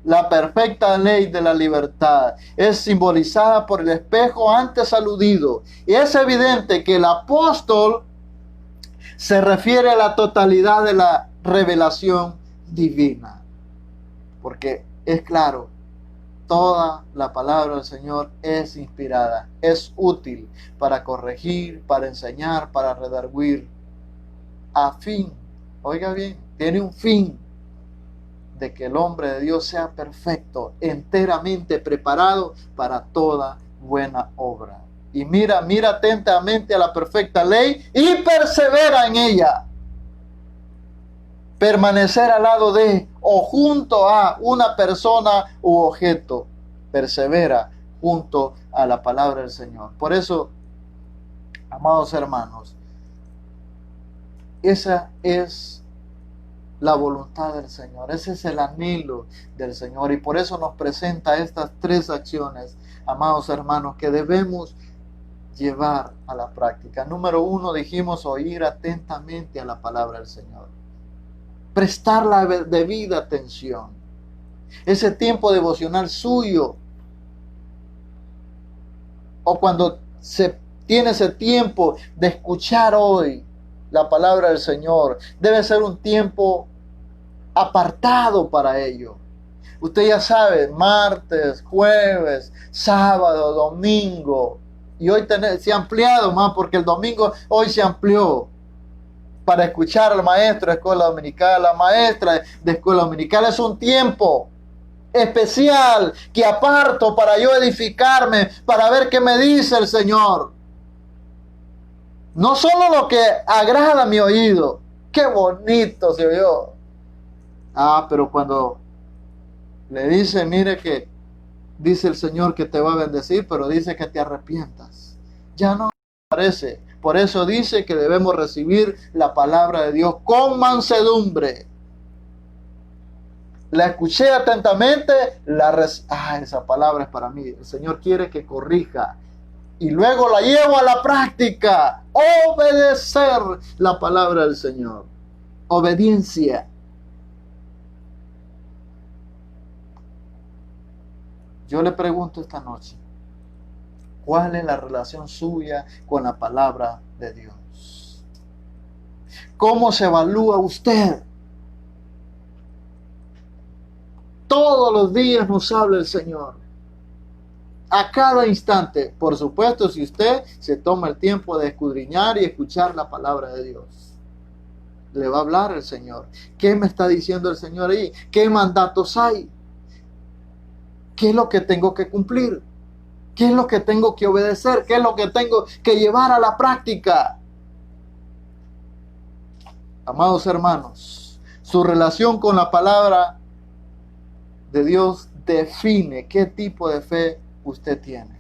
La perfecta ley de la libertad es simbolizada por el espejo antes aludido. Y es evidente que el apóstol se refiere a la totalidad de la revelación divina. Porque es claro, toda la palabra del Señor es inspirada, es útil para corregir, para enseñar, para redarguir, a fin, oiga bien, tiene un fin, de que el hombre de Dios sea perfecto, enteramente preparado para toda buena obra. Y mira atentamente a la perfecta ley y persevera en ella. Permanecer al lado de o junto a una persona u objeto. Persevera junto a la palabra del Señor. Por eso, amados hermanos, esa es la voluntad del Señor. Ese es el anhelo del Señor. Y por eso nos presenta estas tres acciones, amados hermanos, que debemos llevar a la práctica. Número 1, dijimos oír atentamente a la palabra del Señor. Prestar la debida atención. Ese tiempo devocional suyo, o cuando se tiene ese tiempo de escuchar hoy la palabra del Señor, debe ser un tiempo apartado para ello. Usted ya sabe, martes, jueves, sábado, domingo, y hoy se ha ampliado más porque el domingo hoy se amplió para escuchar al maestro de escuela dominical, la maestra de escuela dominical. Es un tiempo especial que aparto para yo edificarme, para ver qué me dice el Señor. No solo lo que agrada a mi oído. Qué bonito se oyó. Pero cuando le dice, mire que dice el Señor que te va a bendecir, pero dice que te arrepientas. Ya no me parece. Por eso dice que debemos recibir la palabra de Dios con mansedumbre. La escuché atentamente, esa palabra es para mí. El Señor quiere que corrija. Y luego la llevo a la práctica. Obedecer la palabra del Señor. Obediencia. Yo le pregunto esta noche, ¿cuál es la relación suya con la palabra de Dios? ¿Cómo se evalúa usted? Todos los días nos habla el Señor. A cada instante. Por supuesto, si usted se toma el tiempo de escudriñar y escuchar la palabra de Dios. Le va a hablar el Señor. ¿Qué me está diciendo el Señor ahí? ¿Qué mandatos hay? ¿Qué es lo que tengo que cumplir? ¿Qué es lo que tengo que obedecer? ¿Qué es lo que tengo que llevar a la práctica? Amados hermanos, su relación con la palabra de Dios define qué tipo de fe usted tiene.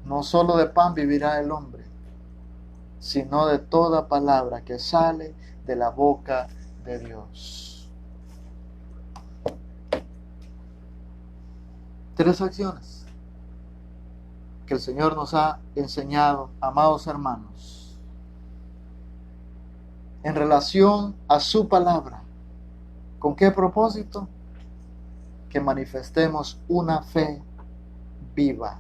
No solo de pan vivirá el hombre, sino de toda palabra que sale de la boca de Dios. 3 acciones que el Señor nos ha enseñado, amados hermanos, en relación a su palabra. ¿Con qué propósito? Que manifestemos una fe viva.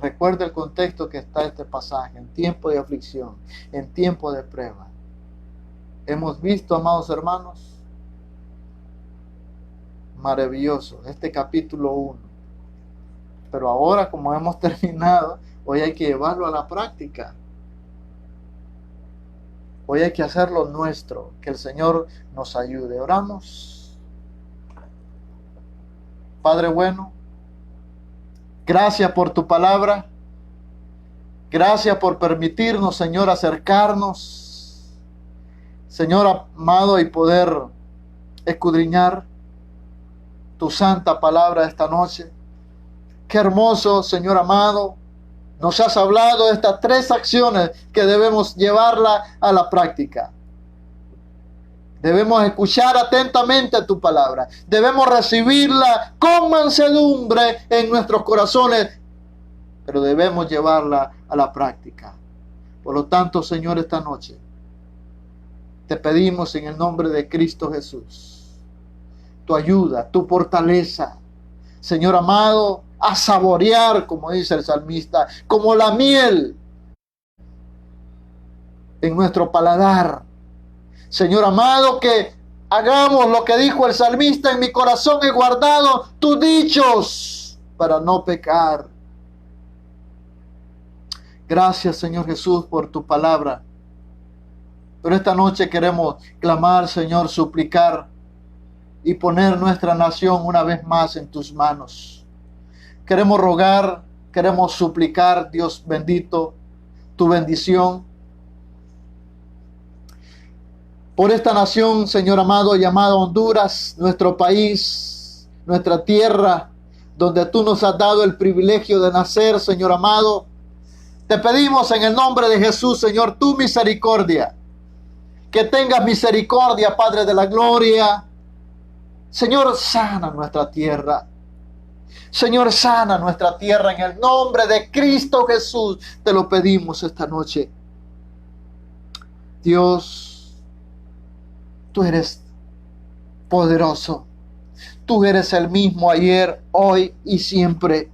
Recuerda el contexto que está este pasaje, en tiempo de aflicción, en tiempo de prueba. Hemos visto, amados hermanos, maravilloso, este capítulo 1. Pero ahora, como hemos terminado, hoy hay que llevarlo a la práctica. Hoy hay que hacerlo nuestro, que el Señor nos ayude. Oramos. Padre bueno, gracias por tu palabra. Gracias por permitirnos, Señor, acercarnos, Señor amado, y poder escudriñar tu santa palabra esta noche. Qué hermoso, Señor amado, nos has hablado de estas 3 acciones que debemos llevarla a la práctica. Debemos escuchar atentamente tu palabra. Debemos recibirla con mansedumbre en nuestros corazones, pero debemos llevarla a la práctica. Por lo tanto, Señor, esta noche te pedimos en el nombre de Cristo Jesús tu ayuda, tu fortaleza, Señor amado, a saborear, como dice el salmista, como la miel en nuestro paladar. Señor amado, que hagamos lo que dijo el salmista: en mi corazón he guardado tus dichos para no pecar. Gracias, Señor Jesús, por tu palabra. Pero esta noche queremos clamar, Señor, suplicar y poner nuestra nación una vez más en tus manos. Queremos rogar, queremos suplicar, Dios bendito, tu bendición por esta nación, Señor amado, llamada Honduras, nuestro país, nuestra tierra, donde tú nos has dado el privilegio de nacer, Señor amado. Te pedimos en el nombre de Jesús, Señor, tu misericordia. Que tengas misericordia, Padre de la gloria. Señor, sana nuestra tierra. Señor, sana nuestra tierra en el nombre de Cristo Jesús. Te lo pedimos esta noche. Dios, tú eres poderoso. Tú eres el mismo ayer, hoy y siempre.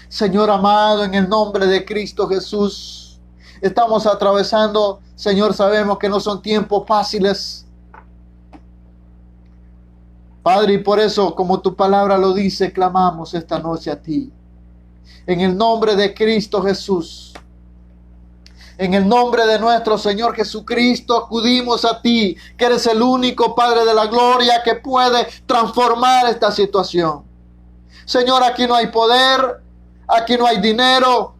Señor amado, en el nombre de Cristo Jesús, estamos atravesando, Señor, sabemos que no son tiempos fáciles. Padre, y por eso, como tu palabra lo dice, clamamos esta noche a ti. En el nombre de Cristo Jesús. En el nombre de nuestro Señor Jesucristo acudimos a ti, que eres el único Padre de la gloria que puede transformar esta situación. Señor, aquí no hay poder, aquí no hay dinero.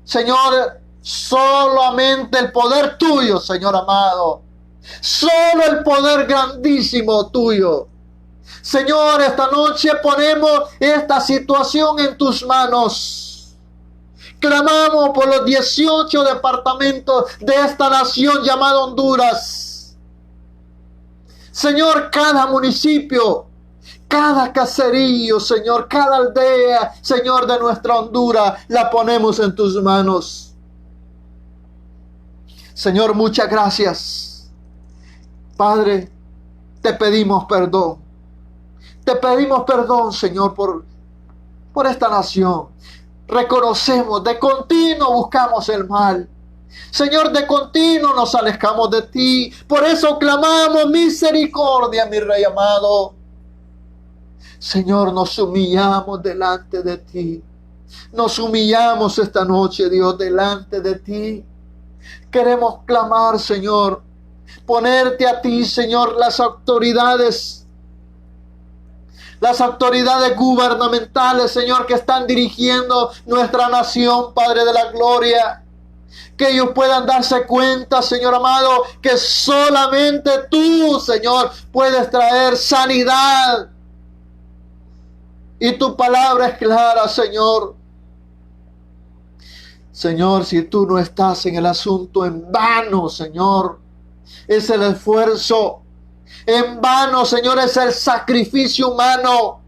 Señor, solamente el poder tuyo, Señor amado. Solo el poder grandísimo tuyo. Señor, esta noche ponemos esta situación en tus manos. Clamamos por los 18 departamentos de esta nación llamada Honduras. Señor, cada municipio, cada caserío, Señor, cada aldea, Señor, de nuestra Honduras, la ponemos en tus manos. Señor, muchas gracias. Padre, te pedimos perdón. Te pedimos perdón, Señor, por esta nación. Reconocemos, de continuo buscamos el mal. Señor, de continuo nos alejamos de ti. Por eso clamamos misericordia, mi Rey amado. Señor, nos humillamos delante de ti. Nos humillamos esta noche, Dios, delante de ti. Queremos clamar, Señor, ponerte a ti, Señor, las autoridades gubernamentales, Señor, que están dirigiendo nuestra nación, Padre de la gloria. Que ellos puedan darse cuenta, Señor amado, que solamente tú, Señor, puedes traer sanidad. Y tu palabra es clara, Señor. Señor, si tú no estás en el asunto, en vano, Señor, es el esfuerzo. En vano, Señor, es el sacrificio humano.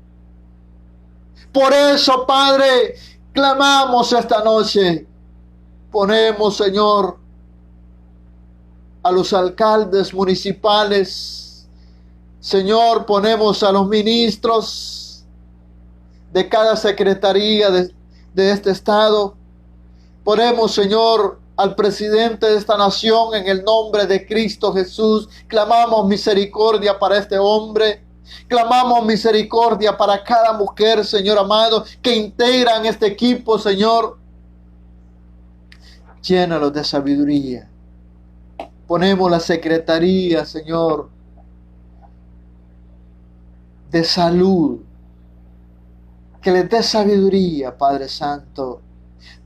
Por eso, Padre, clamamos esta noche. Ponemos, Señor, a los alcaldes municipales. Señor, ponemos a los ministros de cada secretaría de este estado. Ponemos, Señor, al presidente de esta nación en el nombre de Cristo Jesús. Clamamos misericordia para este hombre. Clamamos misericordia para cada mujer, Señor amado, que integran este equipo, Señor. Llénalos de sabiduría. Ponemos la secretaría, Señor, de salud. Que les dé sabiduría, Padre Santo.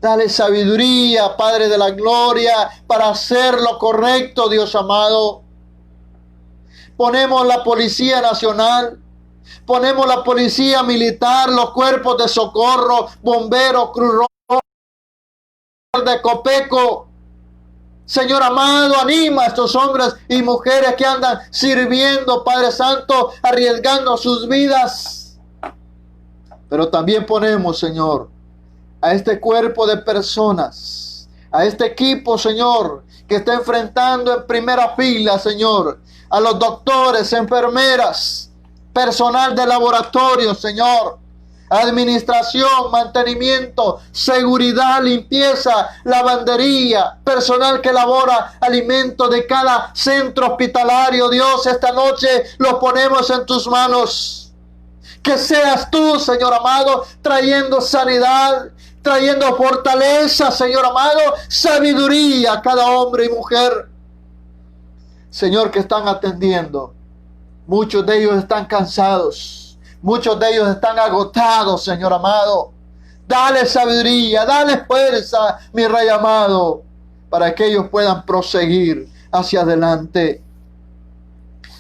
Dale sabiduría, Padre de la gloria, para hacer lo correcto, Dios amado. Ponemos la Policía Nacional, ponemos la Policía Militar, los cuerpos de socorro, bomberos, Cruz Roja, de Copeco. Señor amado, anima a estos hombres y mujeres que andan sirviendo, Padre Santo, arriesgando sus vidas. Pero también ponemos, Señor, a este cuerpo de personas, a este equipo, Señor, que está enfrentando en primera fila, Señor, a los doctores, enfermeras, personal de laboratorio, Señor, administración, mantenimiento, seguridad, limpieza, lavandería, personal que elabora alimentos de cada centro hospitalario. Dios, esta noche los ponemos en tus manos. Que seas tú, Señor amado, trayendo sanidad, trayendo fortaleza, Señor amado, sabiduría a cada hombre y mujer, Señor, que están atendiendo. Muchos de ellos están cansados, muchos de ellos están agotados, Señor amado. Dale sabiduría, dale fuerza, mi Rey amado, para que ellos puedan proseguir hacia adelante.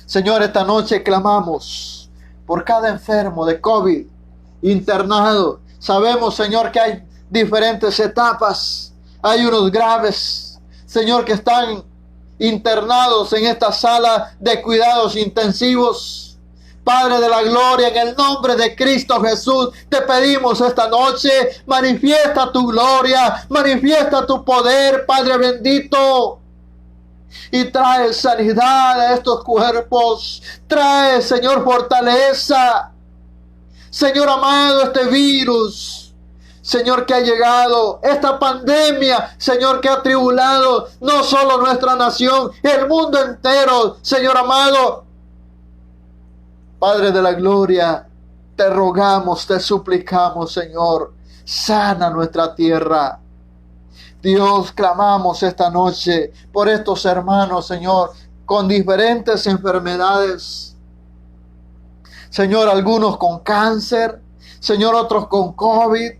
Señor, esta noche clamamos por cada enfermo de COVID internado. Sabemos, Señor, que hay diferentes etapas. Hay unos graves, Señor, que están internados en esta sala de cuidados intensivos. Padre de la gloria, en el nombre de Cristo Jesús, te pedimos esta noche, manifiesta tu gloria, manifiesta tu poder, Padre bendito, y trae sanidad a estos cuerpos. Trae, Señor, fortaleza. Señor amado, este virus, Señor, que ha llegado, esta pandemia, Señor, que ha tribulado no solo nuestra nación, el mundo entero, Señor amado. Padre de la gloria, te rogamos, te suplicamos, Señor, sana nuestra tierra. Dios, clamamos esta noche por estos hermanos, Señor, con diferentes enfermedades. Señor, algunos con cáncer, Señor, otros con COVID.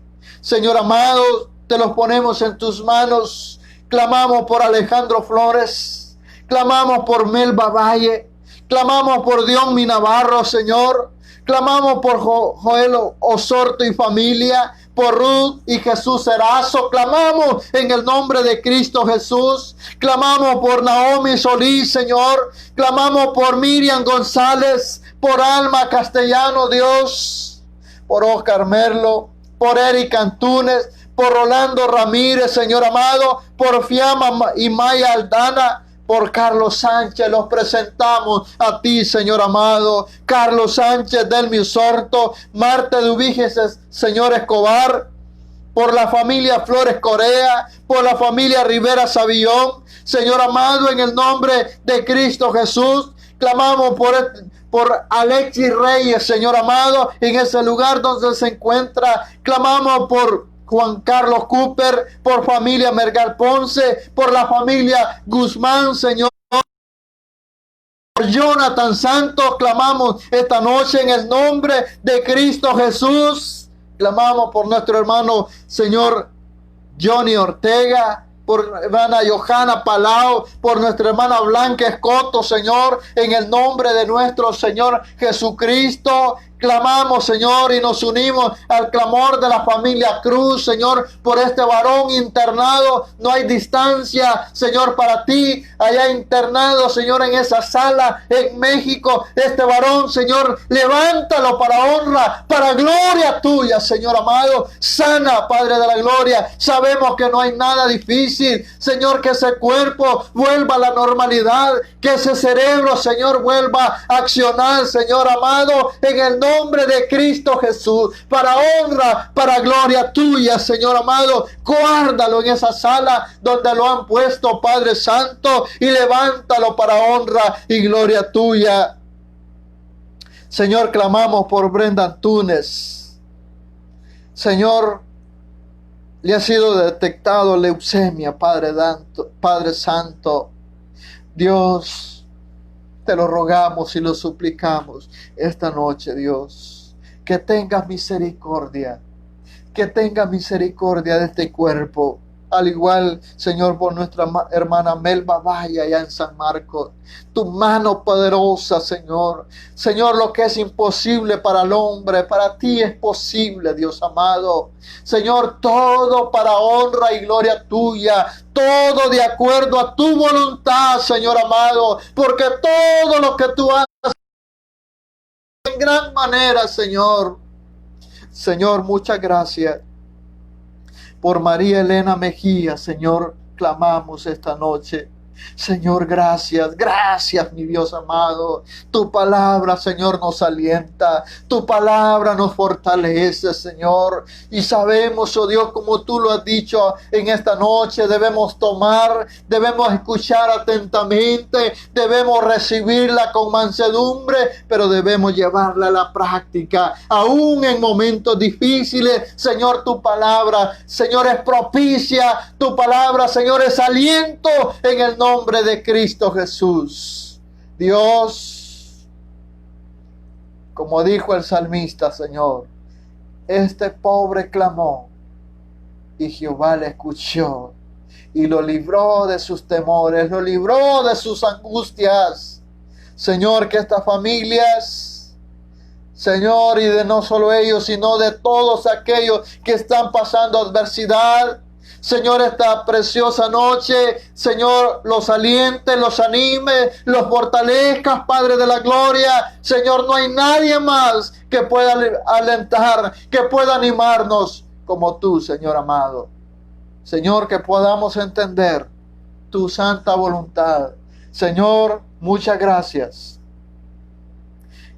Señor amado, te los ponemos en tus manos. Clamamos por Alejandro Flores, clamamos por Melba Valle, clamamos por Dionmi Navarro, Señor. Clamamos por Joel Osorto y familia, por Ruth y Jesús Erazo. Clamamos en el nombre de Cristo Jesús. Clamamos por Naomi Solís, Señor. Clamamos por Miriam González, por Alma Castellano, Dios. Por Oscar Merlo, por Eric Antunes, por Rolando Ramírez, Señor amado. Por Fiamma y Maya Aldana. Por Carlos Sánchez los presentamos a ti, Señor amado. Carlos Sánchez, Delmi Osorto, Marta Dubiges, Señor Escobar. Por la familia Flores Corea, por la familia Rivera Savillón. Señor amado, en el nombre de Cristo Jesús, clamamos por Alexis Reyes, Señor amado, en ese lugar donde se encuentra. Clamamos por Juan Carlos Cooper, por familia Mergal Ponce, por la familia Guzmán, Señor. Por Jonathan Santos, clamamos esta noche en el nombre de Cristo Jesús. Clamamos por nuestro hermano, Señor Johnny Ortega, por hermana Johanna Palau, por nuestra hermana Blanca Escoto, Señor, en el nombre de nuestro Señor Jesucristo. Clamamos, Señor, y nos unimos al clamor de la familia Cruz, Señor, por este varón internado. No hay distancia, Señor, para ti. Allá internado, Señor, en esa sala en México. Este varón, Señor, levántalo para honra, para gloria tuya, Señor amado. Sana, Padre de la gloria. Sabemos que no hay nada difícil, Señor, que ese cuerpo vuelva a la normalidad, que ese cerebro, Señor, vuelva a accionar, Señor amado, en el nombre de Cristo Jesús, para honra, para gloria tuya, Señor amado. Guárdalo en esa sala donde lo han puesto, Padre Santo, y levántalo para honra y gloria tuya. Señor, clamamos por Brenda Antunes. Señor, le ha sido detectado leucemia, Padre Santo. Dios, te lo rogamos y lo suplicamos esta noche, Dios, que tengas misericordia, que tengas misericordia de este cuerpo, al igual, Señor, por nuestra hermana Melba Valle allá en San Marcos. Tu mano poderosa, Señor. Señor, lo que es imposible para el hombre, para ti es posible, Dios amado. Señor, todo para honra y gloria tuya. Todo de acuerdo a tu voluntad, Señor amado. Porque todo lo que tú haces en gran manera, Señor. Señor, muchas gracias. Por María Elena Mejía, Señor, clamamos esta noche. Señor, gracias, gracias, mi Dios amado. Tu palabra, Señor, nos alienta. Tu palabra nos fortalece, Señor. Y sabemos, oh Dios, como tú lo has dicho en esta noche, debemos tomar, debemos escuchar atentamente, debemos recibirla con mansedumbre, pero debemos llevarla a la práctica. Aún en momentos difíciles, Señor, tu palabra, Señor, es propicia. Tu palabra, Señor, es aliento en el nombre de Cristo Jesús. Dios, como dijo el salmista, Señor, este pobre clamó y Jehová le escuchó y lo libró de sus temores, lo libró de sus angustias. Señor, que estas familias, Señor, y de no solo ellos, sino de todos aquellos que están pasando adversidad, Señor, esta preciosa noche, Señor, los aliente, los anime, los fortalezcas, Padre de la gloria. Señor, no hay nadie más que pueda alentar, que pueda animarnos como tú, Señor amado. Señor, que podamos entender tu santa voluntad. Señor, muchas gracias.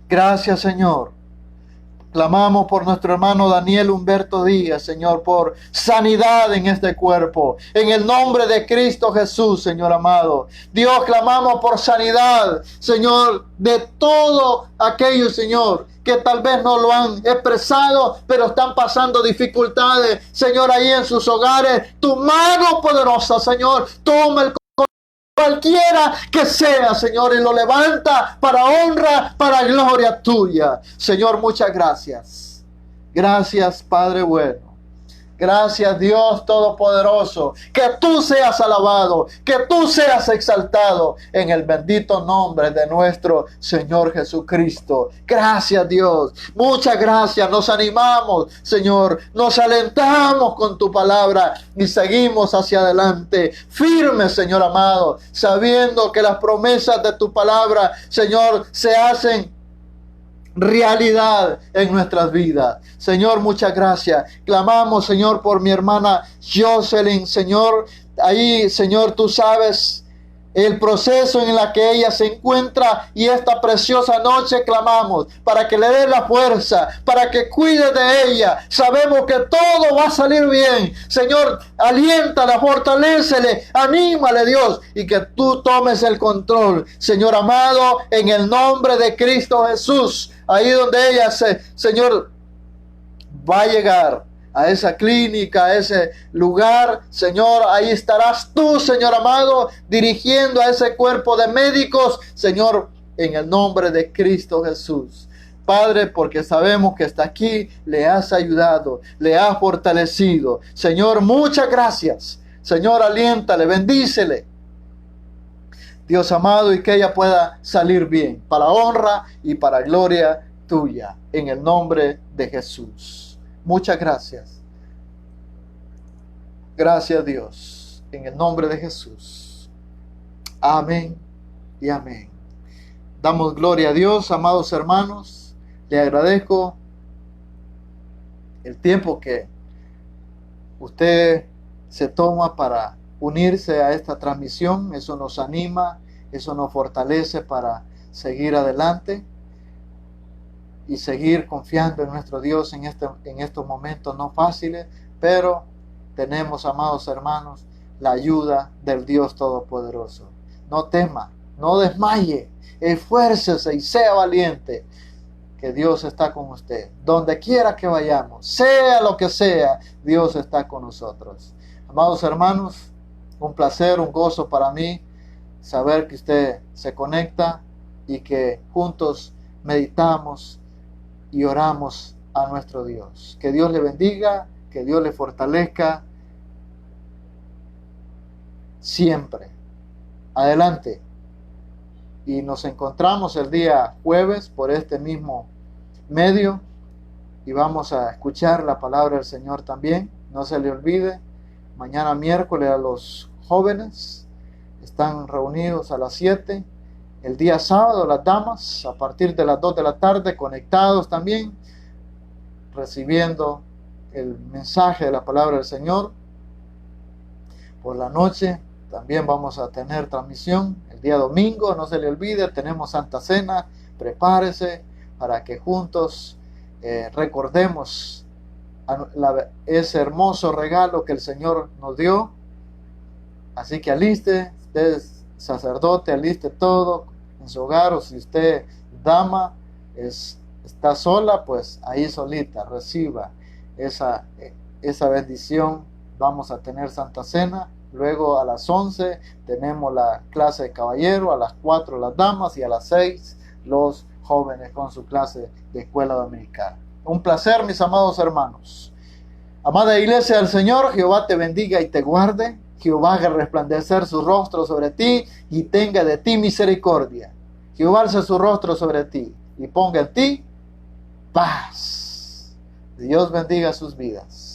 Gracias, Señor. Clamamos por nuestro hermano Daniel Humberto Díaz, Señor, por sanidad en este cuerpo. En el nombre de Cristo Jesús, Señor amado. Dios, clamamos por sanidad, Señor, de todo aquello, Señor, que tal vez no lo han expresado, pero están pasando dificultades, Señor, ahí en sus hogares. Tu mano poderosa, Señor, toma el cualquiera que sea, Señor, y lo levanta para honra, para gloria tuya. Señor, muchas gracias. Gracias, Padre bueno. Gracias, Dios Todopoderoso. Que tú seas alabado, que tú seas exaltado en el bendito nombre de nuestro Señor Jesucristo. Gracias, Dios. Muchas gracias. Nos animamos, Señor. Nos alentamos con tu palabra y seguimos hacia adelante. Firmes, Señor amado, sabiendo que las promesas de tu palabra, Señor, se hacen realidad en nuestras vidas. Señor, muchas gracias. Clamamos, Señor, por mi hermana Jocelyn, Señor. Ahí, Señor, tú sabes el proceso en la que ella se encuentra, y esta preciosa noche clamamos para que le dé la fuerza, para que cuide de ella. Sabemos que todo va a salir bien. Señor, aliéntala, fortalécele, anímale, Dios, y que tú tomes el control, Señor amado, en el nombre de Cristo Jesús. Ahí donde ella Señor, va a llegar a esa clínica, a ese lugar, Señor, ahí estarás tú, Señor amado, dirigiendo a ese cuerpo de médicos, Señor, en el nombre de Cristo Jesús. Padre, porque sabemos que hasta aquí le has ayudado, le has fortalecido. Señor, muchas gracias. Señor, aliéntale, bendícele, Dios amado, y que ella pueda salir bien, para honra y para gloria tuya, en el nombre de Jesús. Muchas gracias. Gracias, Dios, en el nombre de Jesús. Amén y amén. Damos gloria a Dios, amados hermanos. Le agradezco el tiempo que usted se toma para unirse a esta transmisión. Eso nos anima, eso nos fortalece para seguir adelante y seguir confiando en nuestro Dios en estos momentos no fáciles, pero tenemos, amados hermanos, la ayuda del Dios Todopoderoso. No tema, no desmaye, esfuércese y sea valiente, que Dios está con usted. Donde quiera que vayamos, sea lo que sea, Dios está con nosotros. Amados hermanos, un placer, un gozo para mí saber que usted se conecta y que juntos meditamos y oramos a nuestro Dios. Que Dios le bendiga, que Dios le fortalezca siempre. Adelante. Y nos encontramos el día jueves por este mismo medio y vamos a escuchar la palabra del Señor también. No se le olvide, mañana miércoles a los jóvenes están reunidos a las 7. El día sábado las damas a partir de las 2 de la tarde conectados también, recibiendo el mensaje de la palabra del Señor. Por la noche también vamos a tener transmisión. El día domingo, no se le olvide, tenemos Santa Cena. Prepárese para que juntos recordemos ese hermoso regalo que el Señor nos dio. Así que aliste, usted sacerdote, aliste todo en su hogar, o si usted dama está sola, pues ahí solita reciba esa bendición. Vamos a tener Santa Cena. Luego a las 11 tenemos la clase de caballero, a las 4 las damas y a las 6 los jóvenes con su clase de escuela dominical. Un placer, mis amados hermanos. Amada iglesia del Señor, Jehová te bendiga y te guarde. Jehová haga resplandecer su rostro sobre ti y tenga de ti misericordia. Jehová alce su rostro sobre ti y ponga en ti paz. Dios bendiga sus vidas.